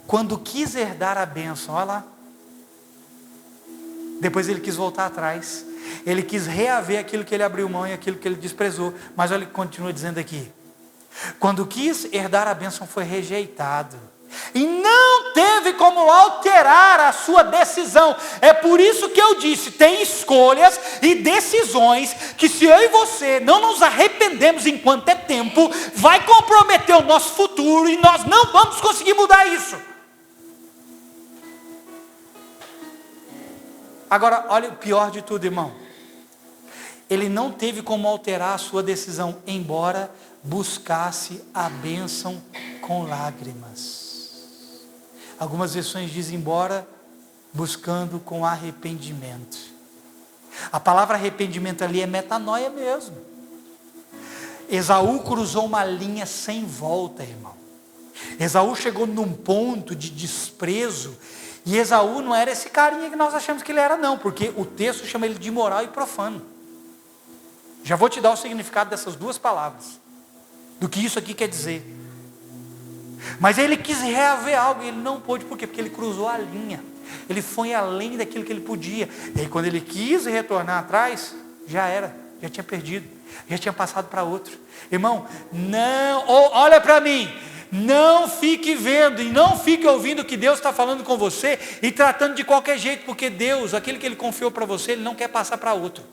quando quis herdar a bênção, olha lá, depois ele quis voltar atrás, ele quis reaver aquilo que ele abriu mão e aquilo que ele desprezou, mas olha o que continua dizendo aqui, quando quis herdar a bênção foi rejeitado, e não teve como alterar a sua decisão. É por isso que eu disse, tem escolhas e decisões que se eu e você não nos arrependemos enquanto é tempo, vai comprometer o nosso futuro e nós não vamos conseguir mudar isso. Agora, olha o pior de tudo, irmão. Ele não teve como alterar a sua decisão, embora buscasse a bênção com lágrimas. Algumas versões dizem embora buscando com arrependimento. A palavra arrependimento ali é metanoia mesmo. Esaú cruzou uma linha sem volta, irmão. Esaú chegou num ponto de desprezo. E Esaú não era esse carinha que nós achamos que ele era, não. Porque o texto chama ele de imoral e profano. Já vou te dar o significado dessas duas palavras. Do que isso aqui quer dizer. Mas ele quis reaver algo e ele não pôde. Por quê? Porque ele cruzou a linha. Ele foi além daquilo que ele podia. E aí quando ele quis retornar atrás, já era, já tinha perdido, já tinha passado para outro. Irmão, não, olha para mim, não fique vendo e não fique ouvindo o que Deus está falando com você e tratando de qualquer jeito, porque Deus, aquele que Ele confiou para você, Ele não quer passar para outro.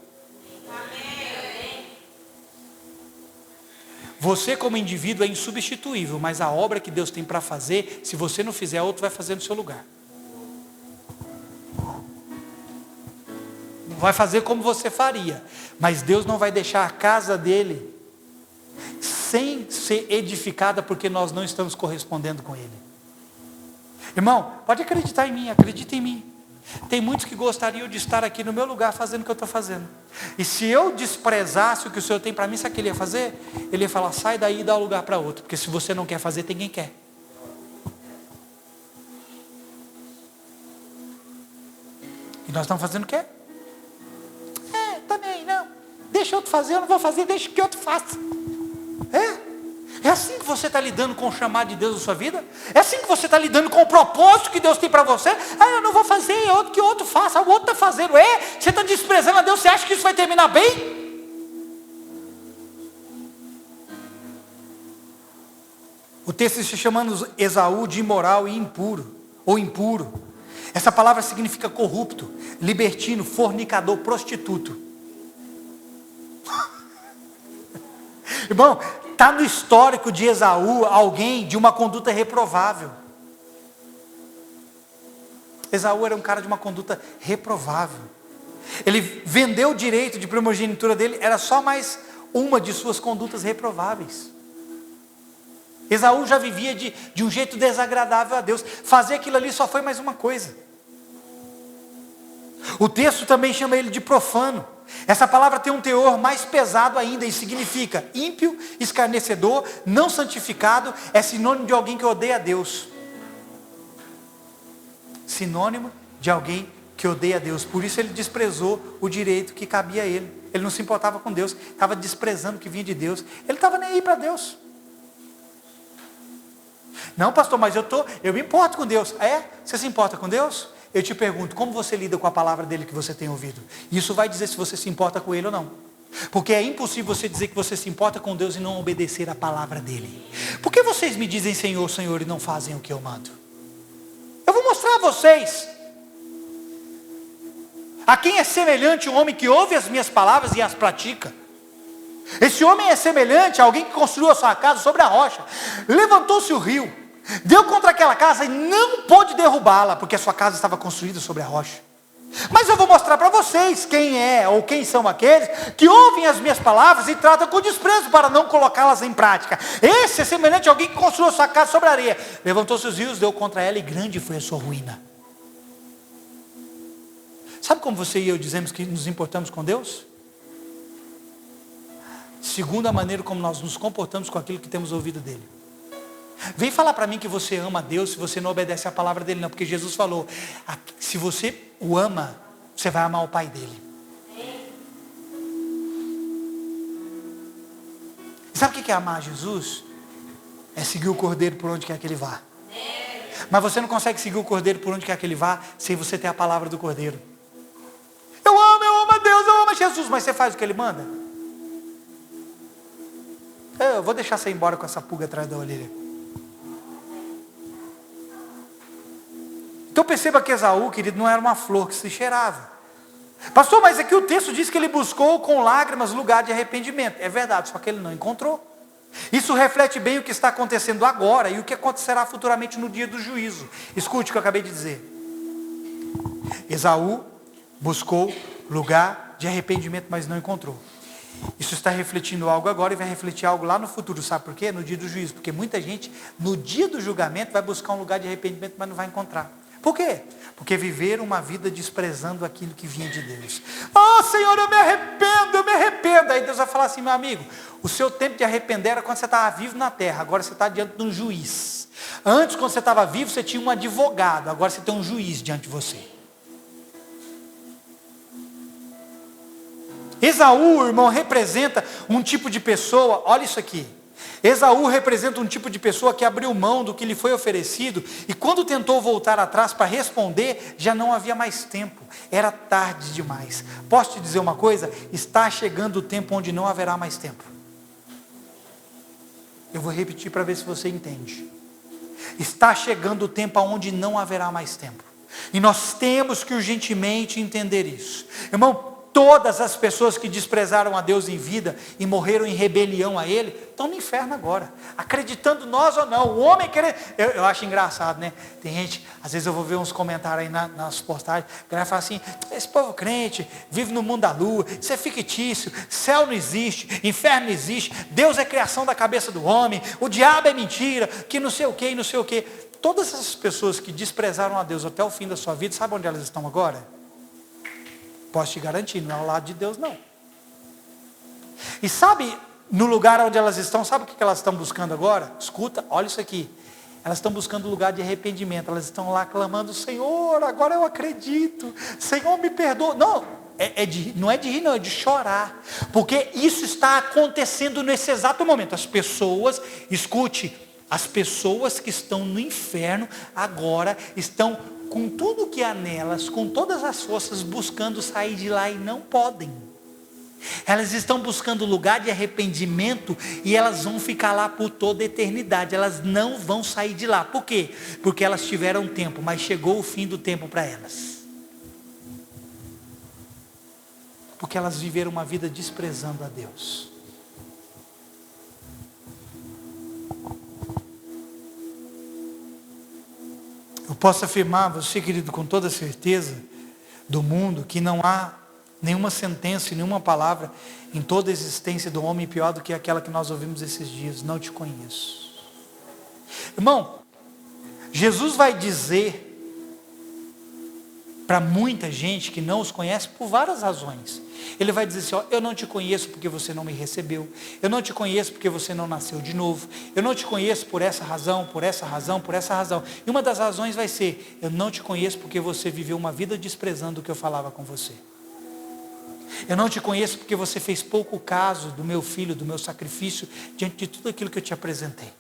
Você como indivíduo é insubstituível, mas a obra que Deus tem para fazer, se você não fizer, outro vai fazer no seu lugar. Não vai fazer como você faria, mas Deus não vai deixar a casa dele sem ser edificada, porque nós não estamos correspondendo com ele. Irmão, pode acreditar em mim, acredita em mim. Tem muitos que gostariam de estar aqui no meu lugar fazendo o que eu estou fazendo. E se eu desprezasse o que o Senhor tem para mim, sabe o que ele ia fazer? Ele ia falar, sai daí e dá lugar para outro. Porque se você não quer fazer, tem quem quer. E nós estamos fazendo o quê? Também não. Deixa outro fazer, eu não vou fazer, deixa que outro faça. É assim que você está lidando com o chamado de Deus na sua vida? É assim que você está lidando com o propósito que Deus tem para você? Eu não vou fazer, é outro que outro faça, o outro está fazendo. Você está desprezando a Deus, você acha que isso vai terminar bem? O texto está chamando Esaú de imoral e impuro, ou impuro. Essa palavra significa corrupto, libertino, fornicador, prostituto. Irmão, está no histórico de Esaú alguém de uma conduta reprovável. Esaú era um cara de uma conduta reprovável. Ele vendeu o direito de primogenitura dele, era só mais uma de suas condutas reprováveis. Esaú já vivia de um jeito desagradável a Deus. Fazer aquilo ali só foi mais uma coisa. O texto também chama ele de profano. Essa palavra tem um teor mais pesado ainda e significa ímpio, escarnecedor, não santificado, é sinônimo de alguém que odeia a Deus. Sinônimo de alguém que odeia a Deus. Por isso ele desprezou o direito que cabia a ele. Ele não se importava com Deus, estava desprezando o que vinha de Deus. Ele estava nem aí para Deus. Não, pastor, mas eu me importo com Deus. Você se importa com Deus? Eu te pergunto, como você lida com a palavra dele que você tem ouvido? Isso vai dizer se você se importa com ele ou não. Porque é impossível você dizer que você se importa com Deus e não obedecer a palavra dele. Por que vocês me dizem Senhor, Senhor e não fazem o que eu mando? Eu vou mostrar a vocês. A quem é semelhante um homem que ouve as minhas palavras e as pratica? Esse homem é semelhante a alguém que construiu a sua casa sobre a rocha. Levantou-se o rio, deu contra aquela casa e não pôde derrubá-la, porque a sua casa estava construída sobre a rocha. Mas eu vou mostrar para vocês quem é ou quem são aqueles que ouvem as minhas palavras e tratam com desprezo para não colocá-las em prática. Esse é semelhante a alguém que construiu a sua casa sobre a areia. Levantou-se os rios, deu contra ela e grande foi a sua ruína. Sabe como você e eu dizemos que nos importamos com Deus? Segundo a maneira como nós nos comportamos com aquilo que temos ouvido dele. Vem falar para mim que você ama a Deus se você não obedece a palavra dele, não. Porque Jesus falou, se você o ama, você vai amar o Pai dele. Sabe o que é amar Jesus? É seguir o Cordeiro por onde quer que ele vá. Mas você não consegue seguir o Cordeiro por onde quer que ele vá, sem você ter a palavra do Cordeiro. Eu amo a Deus, eu amo a Jesus, mas você faz o que ele manda? Eu vou deixar você ir embora com essa pulga atrás da orelha. Então perceba que Esaú, querido, não era uma flor que se cheirava. Pastor, mas aqui o texto diz que ele buscou com lágrimas lugar de arrependimento. É verdade, só que ele não encontrou. Isso reflete bem o que está acontecendo agora e o que acontecerá futuramente no dia do juízo. Escute o que eu acabei de dizer. Esaú buscou lugar de arrependimento, mas não encontrou. Isso está refletindo algo agora e vai refletir algo lá no futuro. Sabe por quê? No dia do juízo. Porque muita gente, no dia do julgamento, vai buscar um lugar de arrependimento, mas não vai encontrar. Por quê? Porque viveram uma vida desprezando aquilo que vinha de Deus. Senhor, eu me arrependo. Aí Deus vai falar assim, meu amigo, o seu tempo de arrepender era quando você estava vivo na terra, agora você está diante de um juiz. Antes, quando você estava vivo, você tinha um advogado, agora você tem um juiz diante de você. Esaú, irmão, representa um tipo de pessoa, olha isso aqui. Esaú representa um tipo de pessoa que abriu mão do que lhe foi oferecido e quando tentou voltar atrás para responder, já não havia mais tempo, era tarde demais. Posso te dizer uma coisa? Está chegando o tempo onde não haverá mais tempo. Eu vou repetir para ver se você entende. Está chegando o tempo onde não haverá mais tempo. E nós temos que urgentemente entender isso. Irmão, Todas as pessoas que desprezaram a Deus em vida e morreram em rebelião a Ele, estão no inferno agora, acreditando nós ou não. O homem querendo, eu acho engraçado, né? Tem gente, às vezes eu vou ver uns comentários aí nas postagens, a galera fala assim: esse povo crente vive no mundo da lua, isso é fictício, céu não existe, inferno não existe, Deus é criação da cabeça do homem, o diabo é mentira, que não sei o que, não sei o que. Todas essas pessoas que desprezaram a Deus até o fim da sua vida, sabe onde elas estão agora? Posso te garantir, não é ao lado de Deus não. E sabe, no lugar onde elas estão, sabe o que elas estão buscando agora? Escuta, olha isso aqui. Elas estão buscando lugar de arrependimento. Elas estão lá clamando: Senhor, agora eu acredito, Senhor, me perdoa. Não, não é de rir não, é de chorar. Porque isso está acontecendo nesse exato momento. As pessoas, escute, as pessoas que estão no inferno agora estão com tudo que há nelas, com todas as forças, buscando sair de lá e não podem. Elas estão buscando lugar de arrependimento e elas vão ficar lá por toda a eternidade. Elas não vão sair de lá. Por quê? Porque elas tiveram tempo, mas chegou o fim do tempo para elas. Porque elas viveram uma vida desprezando a Deus. Eu posso afirmar a você, querido, com toda certeza do mundo, que não há nenhuma sentença e nenhuma palavra em toda a existência do homem pior do que aquela que nós ouvimos esses dias: não te conheço. Irmão, Jesus vai dizer para muita gente que não os conhece por várias razões. Ele vai dizer assim: ó, eu não te conheço porque você não me recebeu, eu não te conheço porque você não nasceu de novo, eu não te conheço por essa razão, por essa razão, por essa razão. E uma das razões vai ser: eu não te conheço porque você viveu uma vida desprezando o que eu falava com você. Eu não te conheço porque você fez pouco caso do meu filho, do meu sacrifício, diante de tudo aquilo que eu te apresentei.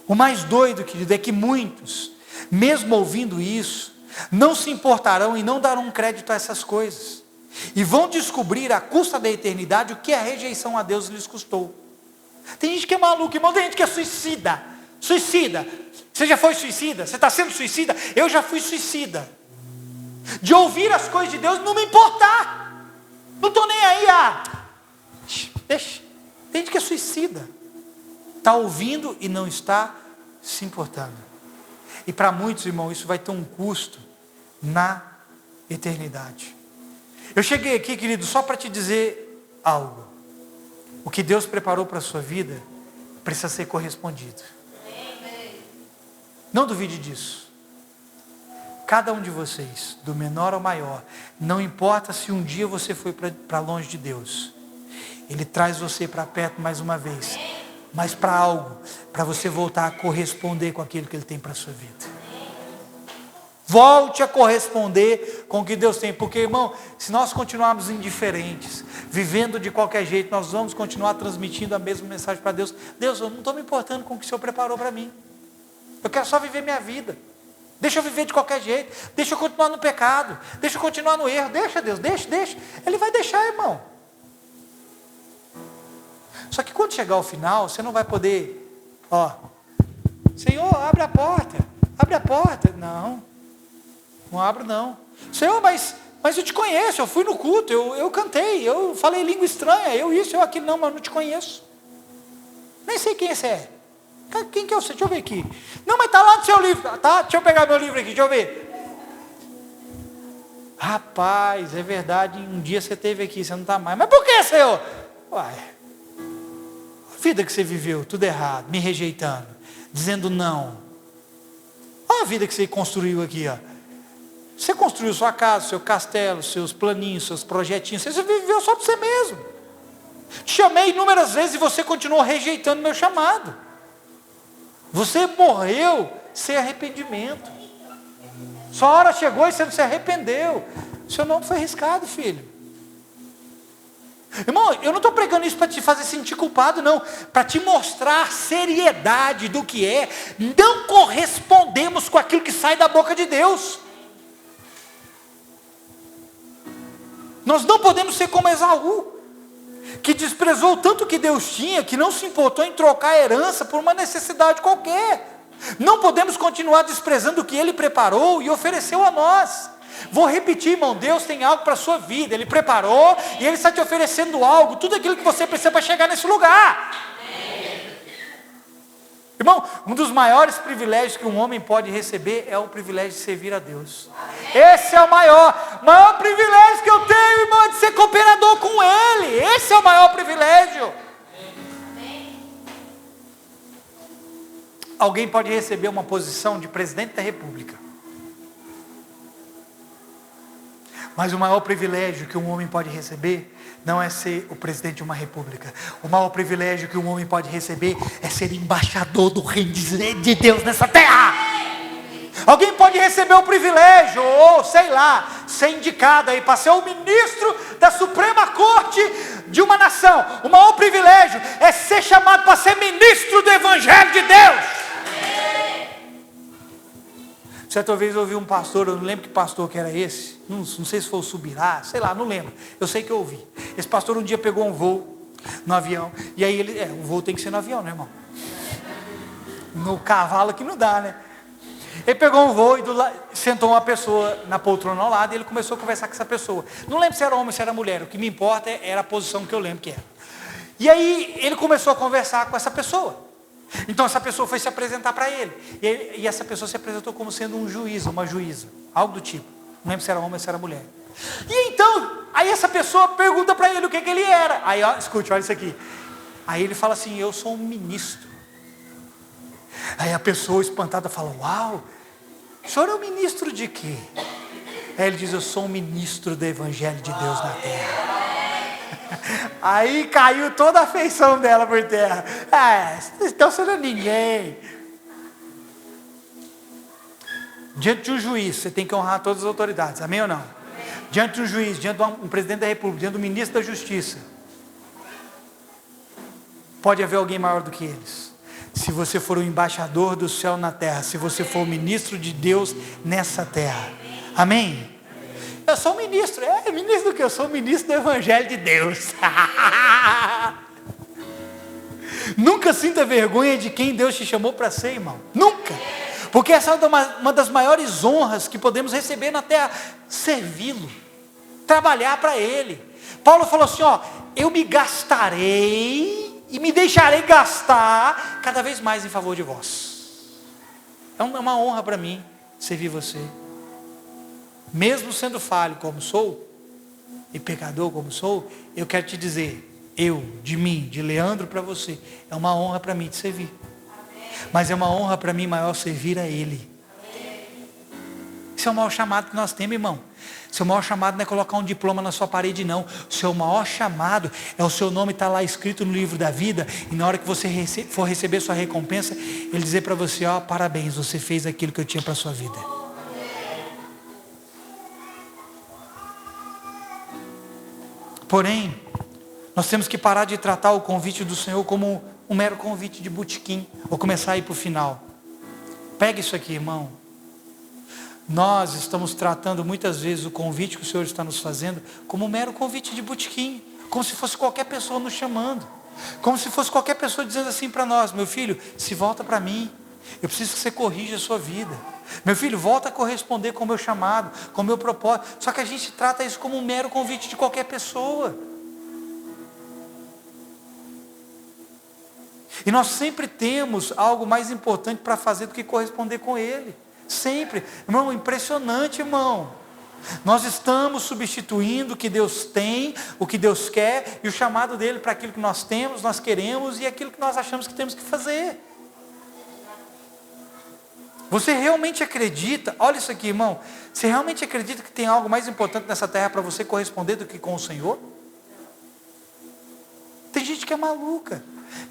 O mais doido, querido, é que muitos, mesmo ouvindo isso, não se importarão e não darão crédito a essas coisas. E vão descobrir à custa da eternidade o que a rejeição a Deus lhes custou. Tem gente que é maluca, irmão, tem gente que é suicida. Suicida. Você já foi suicida? Você está sendo suicida? Eu já fui suicida. De ouvir as coisas de Deus, não me importar. Não estou nem aí, deixa. Tem gente que é suicida. Está ouvindo e não está se importando. E para muitos, irmão, isso vai ter um custo na eternidade. Eu cheguei aqui, querido, só para te dizer algo. O que Deus preparou para a sua vida precisa ser correspondido. Não duvide disso. Cada um de vocês, do menor ao maior, não importa se um dia você foi para longe de Deus, Ele traz você para perto mais uma vez, mas para algo, para você voltar a corresponder com aquilo que Ele tem para a sua vida. Volte a corresponder com o que Deus tem, porque, irmão, se nós continuarmos indiferentes, vivendo de qualquer jeito, nós vamos continuar transmitindo a mesma mensagem para Deus. Deus, eu não estou me importando com o que o Senhor preparou para mim, eu quero só viver minha vida, deixa eu viver de qualquer jeito, deixa eu continuar no pecado, deixa eu continuar no erro, deixa Deus, deixa, Ele vai deixar, irmão. Só que quando chegar ao final, você não vai poder, Senhor, abre a porta, não abro não. Senhor, mas eu te conheço, eu fui no culto, eu cantei, eu falei língua estranha, eu isso, eu aquilo, não, mas eu não te conheço. Nem sei quem você é. Quem que é você? Deixa eu ver aqui. Não, mas está lá no seu livro, tá? Deixa eu pegar meu livro aqui, deixa eu ver. Rapaz, é verdade, um dia você esteve aqui, você não está mais. Mas por que, Senhor? Uai, a vida que você viveu, tudo errado, me rejeitando, dizendo não. Olha a vida que você construiu aqui, Você construiu sua casa, seu castelo, seus planinhos, seus projetinhos. Você viveu só para você mesmo. Te chamei inúmeras vezes e você continuou rejeitando meu chamado. Você morreu sem arrependimento. Sua hora chegou e você não se arrependeu. O seu nome foi riscado, filho. Irmão, eu não estou pregando isso para te fazer sentir culpado, não. Para te mostrar a seriedade do que é. Não correspondemos com aquilo que sai da boca de Deus. Nós não podemos ser como Esaú, que desprezou tanto que Deus tinha, que não se importou em trocar a herança por uma necessidade qualquer. Não podemos continuar desprezando o que Ele preparou e ofereceu a nós. Vou repetir, irmão, Deus tem algo para a sua vida, Ele preparou e Ele está te oferecendo algo, tudo aquilo que você precisa para chegar nesse lugar. Irmão, um dos maiores privilégios que um homem pode receber é o privilégio de servir a Deus. Esse é o maior privilégio que eu tenho, irmão, é de ser cooperador com Ele. Esse é o maior privilégio. Alguém pode receber uma posição de presidente da república, mas o maior privilégio que um homem pode receber não é ser o presidente de uma república. O maior privilégio que um homem pode receber é ser embaixador do reino de Deus nessa terra. Alguém pode receber o privilégio, ou sei lá, ser indicado aí para ser o ministro da Suprema Corte de uma nação. O maior privilégio é ser chamado para ser ministro do Evangelho de Deus. Certa vez eu ouvi um pastor, eu não lembro que pastor que era esse, não sei se foi o Subirá, sei lá, não lembro, eu sei que eu ouvi. Esse pastor um dia pegou um voo no avião, e aí ele, o voo tem que ser no avião, né, irmão? No cavalo que não dá, né? Ele pegou um voo e sentou uma pessoa na poltrona ao lado, e ele começou a conversar com essa pessoa. Não lembro se era homem ou se era mulher, o que me importa era a posição que eu lembro que era. E aí ele começou a conversar com essa pessoa. Então essa pessoa foi se apresentar para ele. E essa pessoa se apresentou como sendo um juiz, uma juíza, algo do tipo. Não lembro se era homem ou se era mulher. E então, aí essa pessoa pergunta para ele o que ele era. Aí, ó, escute, olha isso aqui. Aí ele fala assim, eu sou um ministro. Aí a pessoa espantada fala, uau, o senhor é um ministro de quê? Aí ele diz, eu sou um ministro do Evangelho de Deus na terra. Aí caiu toda a afeição dela por terra. Então você não é ninguém. Diante de um juiz, você tem que honrar todas as autoridades, amém ou não? Diante de um juiz, diante de um presidente da república, diante do ministro da justiça, pode haver alguém maior do que eles. Se você for o embaixador do céu na terra, se você for o ministro de Deus nessa terra, amém? Eu sou um ministro, ministro do que? Eu sou o ministro do Evangelho de Deus. Nunca sinta vergonha de quem Deus te chamou para ser, irmão, nunca. Porque essa é uma das maiores honras que podemos receber na terra, servi-lo, trabalhar para Ele. Paulo falou assim, eu me gastarei e me deixarei gastar cada vez mais em favor de vós. É uma honra para mim servir você. Mesmo sendo falho como sou, e pecador como sou, eu quero te dizer, de mim, de Leandro para você, é uma honra para mim te servir. Mas é uma honra para mim maior servir a Ele. Esse é o maior chamado que nós temos, irmão. Seu maior chamado não é colocar um diploma na sua parede, não. O seu maior chamado é o seu nome estar lá escrito no livro da vida, e na hora que você for receber sua recompensa, Ele dizer para você, parabéns, você fez aquilo que eu tinha para a sua vida. Porém, nós temos que parar de tratar o convite do Senhor como um mero convite de botequim. Vou começar a ir para o final. Pega isso aqui, irmão. Nós estamos tratando muitas vezes o convite que o Senhor está nos fazendo como um mero convite de botequim. Como se fosse qualquer pessoa nos chamando. Como se fosse qualquer pessoa dizendo assim para nós, meu filho, se volta para mim. Eu preciso que você corrija a sua vida. Meu filho, volta a corresponder com o meu chamado, com o meu propósito. Só que a gente trata isso como um mero convite de qualquer pessoa. E nós sempre temos algo mais importante para fazer do que corresponder com Ele. Sempre. Irmão, impressionante, irmão. Nós estamos substituindo o que Deus tem, o que Deus quer, e o chamado dEle para aquilo que nós temos, nós queremos, e aquilo que nós achamos que temos que fazer. Você realmente acredita, olha isso aqui, irmão, você realmente acredita que tem algo mais importante nessa terra para você corresponder do que com o Senhor? Tem gente que é maluca,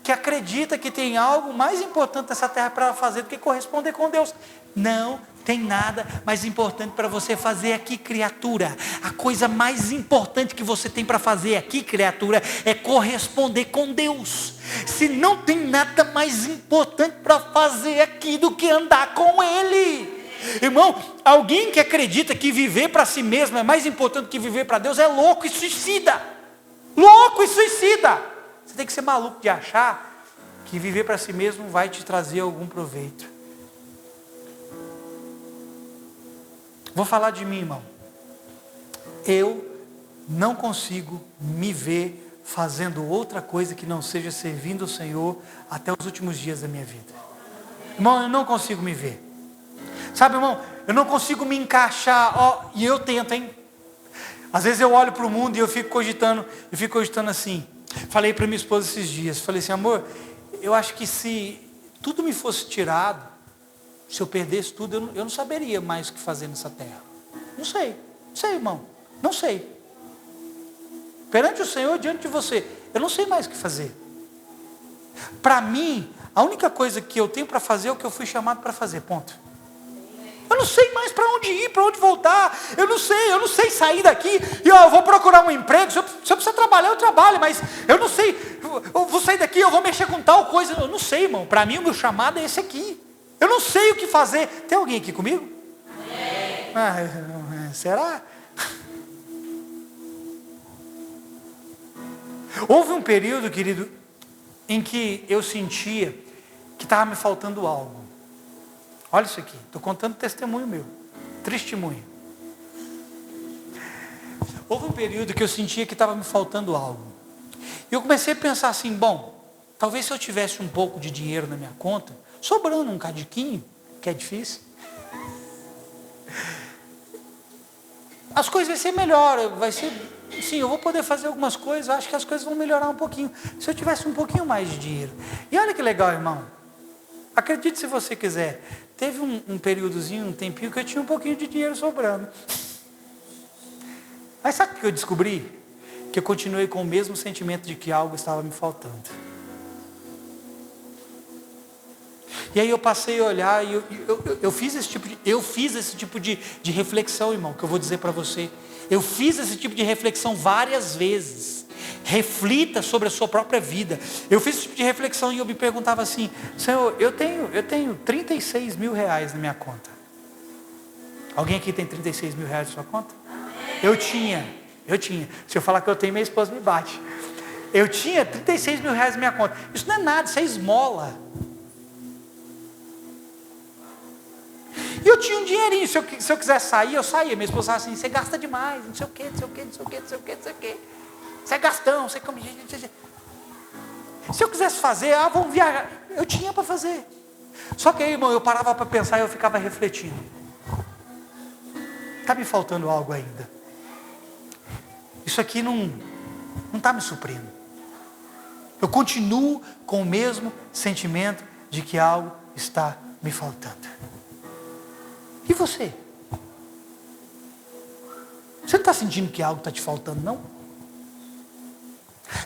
que acredita que tem algo mais importante nessa terra para ela fazer do que corresponder com Deus. Não tem nada mais importante para você fazer aqui, criatura. A coisa mais importante que você tem para fazer aqui, criatura, é corresponder com Deus. Se não tem nada mais importante para fazer aqui do que andar com Ele. Irmão, alguém que acredita que viver para si mesmo é mais importante que viver para Deus é louco e suicida. Louco e suicida. Você tem que ser maluco de achar que viver para si mesmo vai te trazer algum proveito. Vou falar de mim, irmão. eu não consigo me ver fazendo outra coisa que não seja servindo o Senhor até os últimos dias da minha vida. Irmão, eu não consigo me ver. Sabe, irmão, eu não consigo me encaixar, e eu tento, hein? Às vezes eu olho para o mundo e eu fico cogitando assim. Falei para minha esposa esses dias, falei assim, amor, eu acho que se tudo me fosse tirado, se eu perdesse tudo, eu não saberia mais o que fazer nessa terra. Não sei, irmão, não sei. Perante o Senhor, diante de você, eu não sei mais o que fazer. Para mim, a única coisa que eu tenho para fazer é o que eu fui chamado para fazer, ponto. Eu não sei mais para onde ir, para onde voltar. Eu não sei sair daqui e eu vou procurar um emprego. Se eu precisar trabalhar, eu trabalho, mas eu não sei. Eu vou sair daqui, eu vou mexer com tal coisa. Eu não sei, irmão. Para mim, o meu chamado é esse aqui. Eu não sei o que fazer. Tem alguém aqui comigo? Será? Houve um período, querido, em que eu sentia que estava me faltando algo. Olha isso aqui, estou contando testemunho meu, testemunho. Houve um período que eu sentia que estava me faltando algo. E eu comecei a pensar assim, bom, talvez se eu tivesse um pouco de dinheiro na minha conta, sobrando um cadiquinho, que é difícil, as coisas vão ser melhor, vai ser, sim, eu vou poder fazer algumas coisas, acho que as coisas vão melhorar um pouquinho, se eu tivesse um pouquinho mais de dinheiro. E olha que legal, irmão, acredite se você quiser, teve um períodozinho, um tempinho, que eu tinha um pouquinho de dinheiro sobrando. Mas sabe o que eu descobri? Que eu continuei com o mesmo sentimento de que algo estava me faltando. E aí eu passei a olhar e eu fiz esse tipo de reflexão, irmão, que eu vou dizer para você. Eu fiz esse tipo de reflexão várias vezes. Reflita sobre a sua própria vida. Eu fiz esse tipo de reflexão e eu me perguntava assim, Senhor, eu tenho 36 mil reais na minha conta. Alguém aqui tem 36 mil reais na sua conta? Eu tinha. Se eu falar que eu tenho, minha esposa me bate. Eu tinha 36 mil reais na minha conta. Isso não é nada, isso é esmola. E eu tinha um dinheirinho, se eu quisesse sair, eu saía. Minha esposa falava assim, você gasta demais, não sei o quê. Você é gastão, você come. Se eu quisesse fazer, vamos viajar. Eu tinha para fazer. Só que aí, irmão, eu parava para pensar e eu ficava refletindo. Está me faltando algo ainda. Isso aqui não está me suprindo. Eu continuo com o mesmo sentimento de que algo está me faltando. E você? Você não está sentindo que algo está te faltando, não?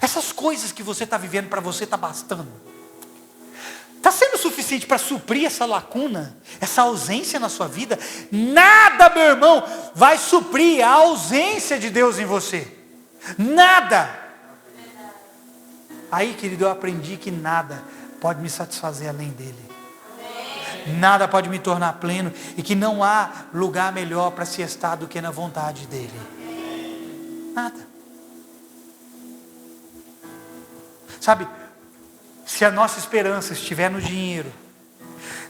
Essas coisas que você está vivendo para você está bastando? Está sendo suficiente para suprir essa lacuna, essa ausência na sua vida? Nada, meu irmão, vai suprir a ausência de Deus em você. Nada. Aí, querido, eu aprendi que nada pode me satisfazer além dele. Nada pode me tornar pleno e que não há lugar melhor para se estar do que na vontade dele. Nada. Sabe, se a nossa esperança estiver no dinheiro,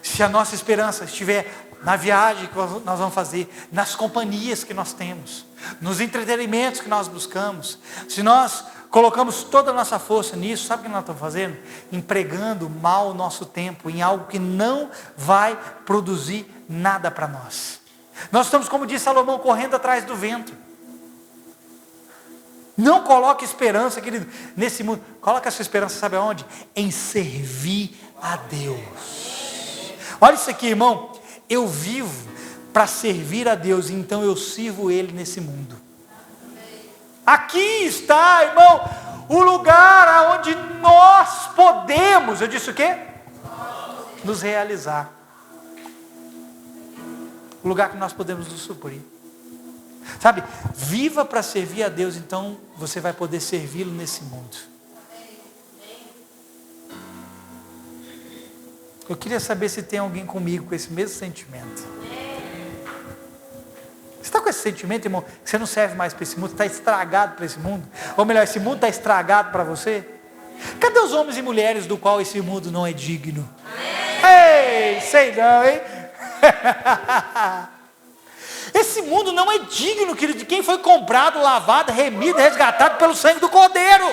se a nossa esperança estiver na viagem que nós vamos fazer, nas companhias que nós temos, nos entretenimentos que nós buscamos, se nós colocamos toda a nossa força nisso, sabe o que nós estamos fazendo? Empregando mal o nosso tempo em algo que não vai produzir nada para nós. Nós estamos, como disse Salomão, correndo atrás do vento. Não coloque esperança, querido, nesse mundo. Coloque a sua esperança, sabe aonde? Em servir a Deus. Olha isso aqui, irmão. Eu vivo para servir a Deus, então eu sirvo Ele nesse mundo. Aqui está, irmão, o lugar onde nós podemos, eu disse o quê? Nos realizar. O lugar que nós podemos nos suprir. Sabe, viva para servir a Deus, então você vai poder servi-lo nesse mundo. Eu queria saber se tem alguém comigo com esse mesmo sentimento. Você está com esse sentimento, irmão, que você não serve mais para esse mundo, está estragado para esse mundo? Ou melhor, esse mundo está estragado para você? Cadê os homens e mulheres do qual esse mundo não é digno? Ei, sei não, hein? Esse mundo não é digno, querido, de quem foi comprado, lavado, remido, resgatado pelo sangue do Cordeiro.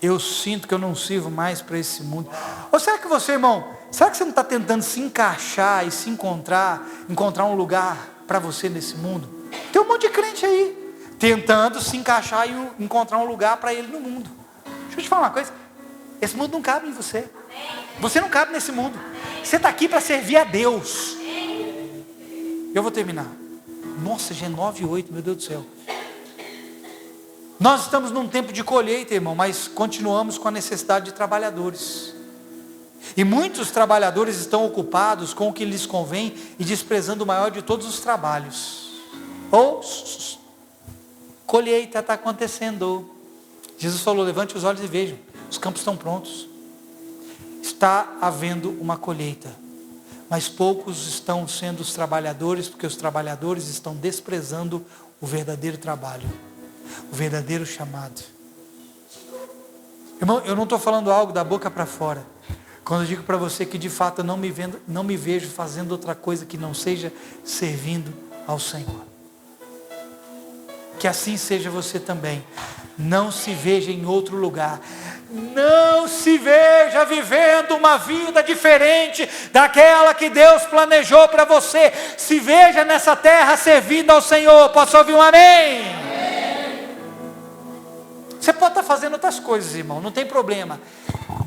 Eu sinto que eu não sirvo mais para esse mundo. Ou será que você, irmão, será que você não está tentando se encaixar e se encontrar um lugar para você nesse mundo? Tem um monte de crente aí, tentando se encaixar e encontrar um lugar para ele no mundo. Deixa eu te falar uma coisa, esse mundo não cabe em você. Você não cabe nesse mundo. Você está aqui para servir a Deus. Eu vou terminar. Nossa, já é 9:08, meu Deus do céu. Nós estamos num tempo de colheita, irmão, mas continuamos com a necessidade de trabalhadores. E muitos trabalhadores estão ocupados com o que lhes convém e desprezando o maior de todos os trabalhos. Colheita está acontecendo. Jesus falou, levante os olhos e vejam, os campos estão prontos. Está havendo uma colheita, mas poucos estão sendo os trabalhadores, porque os trabalhadores estão desprezando o verdadeiro trabalho, o verdadeiro chamado. Irmão, eu não estou falando algo da boca para fora, quando eu digo para você que de fato eu não me vejo fazendo outra coisa que não seja servindo ao Senhor. Que assim seja você também. Não se veja em outro lugar. Não se veja vivendo uma vida diferente daquela que Deus planejou para você. Se veja nessa terra servindo ao Senhor. Posso ouvir um amém? Você pode estar fazendo outras coisas, irmão, não tem problema.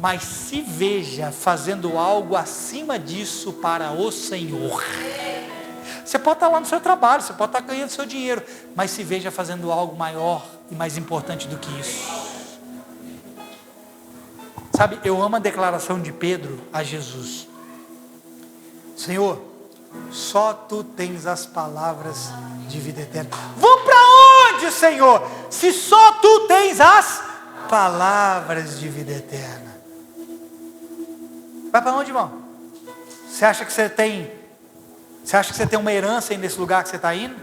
Mas se veja fazendo algo acima disso para o Senhor. Você pode estar lá no seu trabalho, você pode estar ganhando seu dinheiro, mas se veja fazendo algo maior e mais importante do que isso. Sabe, eu amo a declaração de Pedro a Jesus. Senhor, só Tu tens as palavras de vida eterna. Vamos para onde, Senhor? Se só Tu tens as palavras de vida eterna. Vai para onde, irmão? Você acha que você tem uma herança aí nesse lugar que você está indo?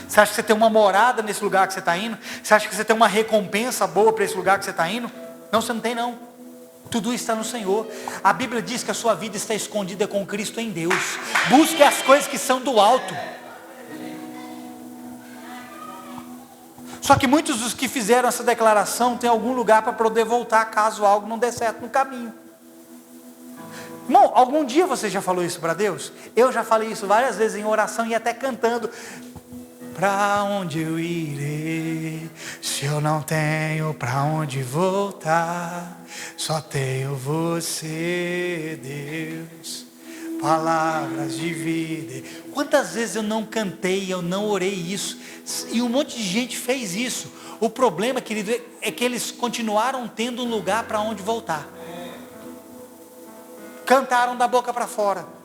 Você acha que você tem uma morada nesse lugar que você está indo? Você acha que você tem uma recompensa boa para esse lugar que você está indo? Não, você não tem não. Tudo está no Senhor. A Bíblia diz que a sua vida está escondida com Cristo em Deus. Busque as coisas que são do alto. Só que muitos dos que fizeram essa declaração têm algum lugar para poder voltar caso algo não dê certo no caminho. Irmão, algum dia você já falou isso para Deus? Eu já falei isso várias vezes em oração e até cantando. Para onde eu irei, se eu não tenho para onde voltar? Só tenho você, Deus, palavras de vida. Quantas vezes eu não cantei, eu não orei isso, e um monte de gente fez isso. O problema, querido, é que eles continuaram tendo um lugar para onde voltar. Cantaram da boca para fora.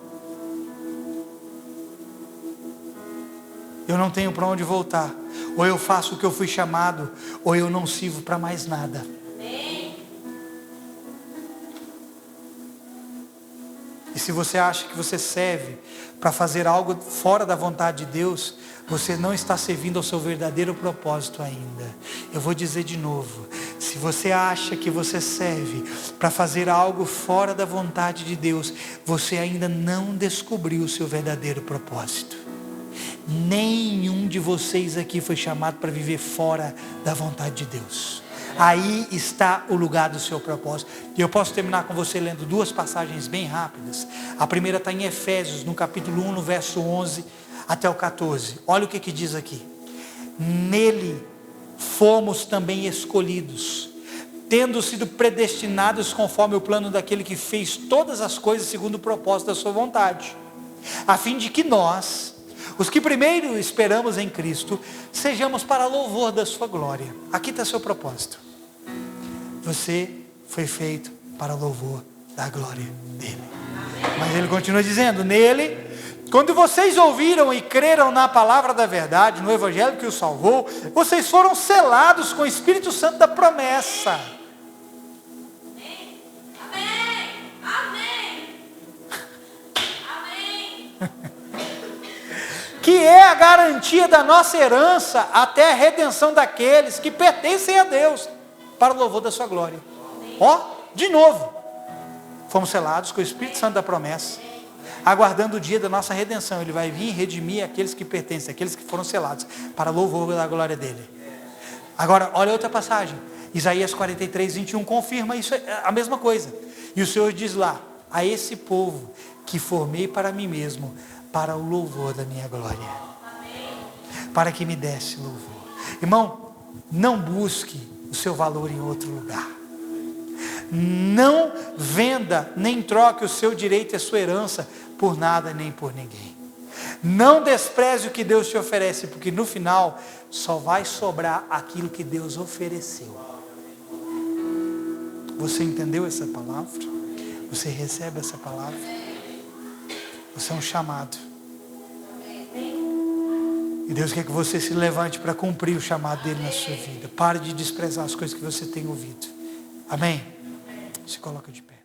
Eu não tenho para onde voltar. Ou eu faço o que eu fui chamado, ou eu não sirvo para mais nada. E se você acha que você serve para fazer algo fora da vontade de Deus, você não está servindo ao seu verdadeiro propósito ainda. Eu vou dizer de novo. Se você acha que você serve para fazer algo fora da vontade de Deus, você ainda não descobriu o seu verdadeiro propósito. Nenhum de vocês aqui foi chamado para viver fora da vontade de Deus. Aí está o lugar do seu propósito. E eu posso terminar com você lendo duas passagens bem rápidas. A primeira está em Efésios, no capítulo 1, no verso 11 até o 14. Olha o que diz aqui. Nele fomos também escolhidos, tendo sido predestinados conforme o plano daquele que fez todas as coisas segundo o propósito da sua vontade, a fim de que nós, os que primeiro esperamos em Cristo, sejamos para louvor da sua glória. Aqui está seu propósito. Você foi feito para louvor da glória dele. Mas ele continua dizendo, nele, quando vocês ouviram e creram na palavra da verdade, no evangelho que os salvou, vocês foram selados com o Espírito Santo da promessa. Amém. Amém. Amém. Que é a garantia da nossa herança até a redenção daqueles que pertencem a Deus, para o louvor da sua glória. Ó, de novo, fomos selados com o Espírito Santo da promessa. aguardando o dia da nossa redenção. Ele vai vir redimir aqueles que pertencem, aqueles que foram selados, para louvor da glória dele. Agora, olha outra passagem. Isaías 43, 21 confirma isso, a mesma coisa. E o Senhor diz lá: a esse povo que formei para mim mesmo, para o louvor da minha glória. Para que me desse louvor. Irmão, não busque o seu valor em outro lugar. Não venda nem troque o seu direito e a sua herança por nada nem por ninguém. Não despreze o que Deus te oferece, porque no final só vai sobrar aquilo que Deus ofereceu. Você entendeu essa palavra? Você recebe essa palavra? Você é um chamado. E Deus quer que você se levante para cumprir o chamado dele na sua vida. Pare de desprezar as coisas que você tem ouvido. Amém? Se coloca de pé.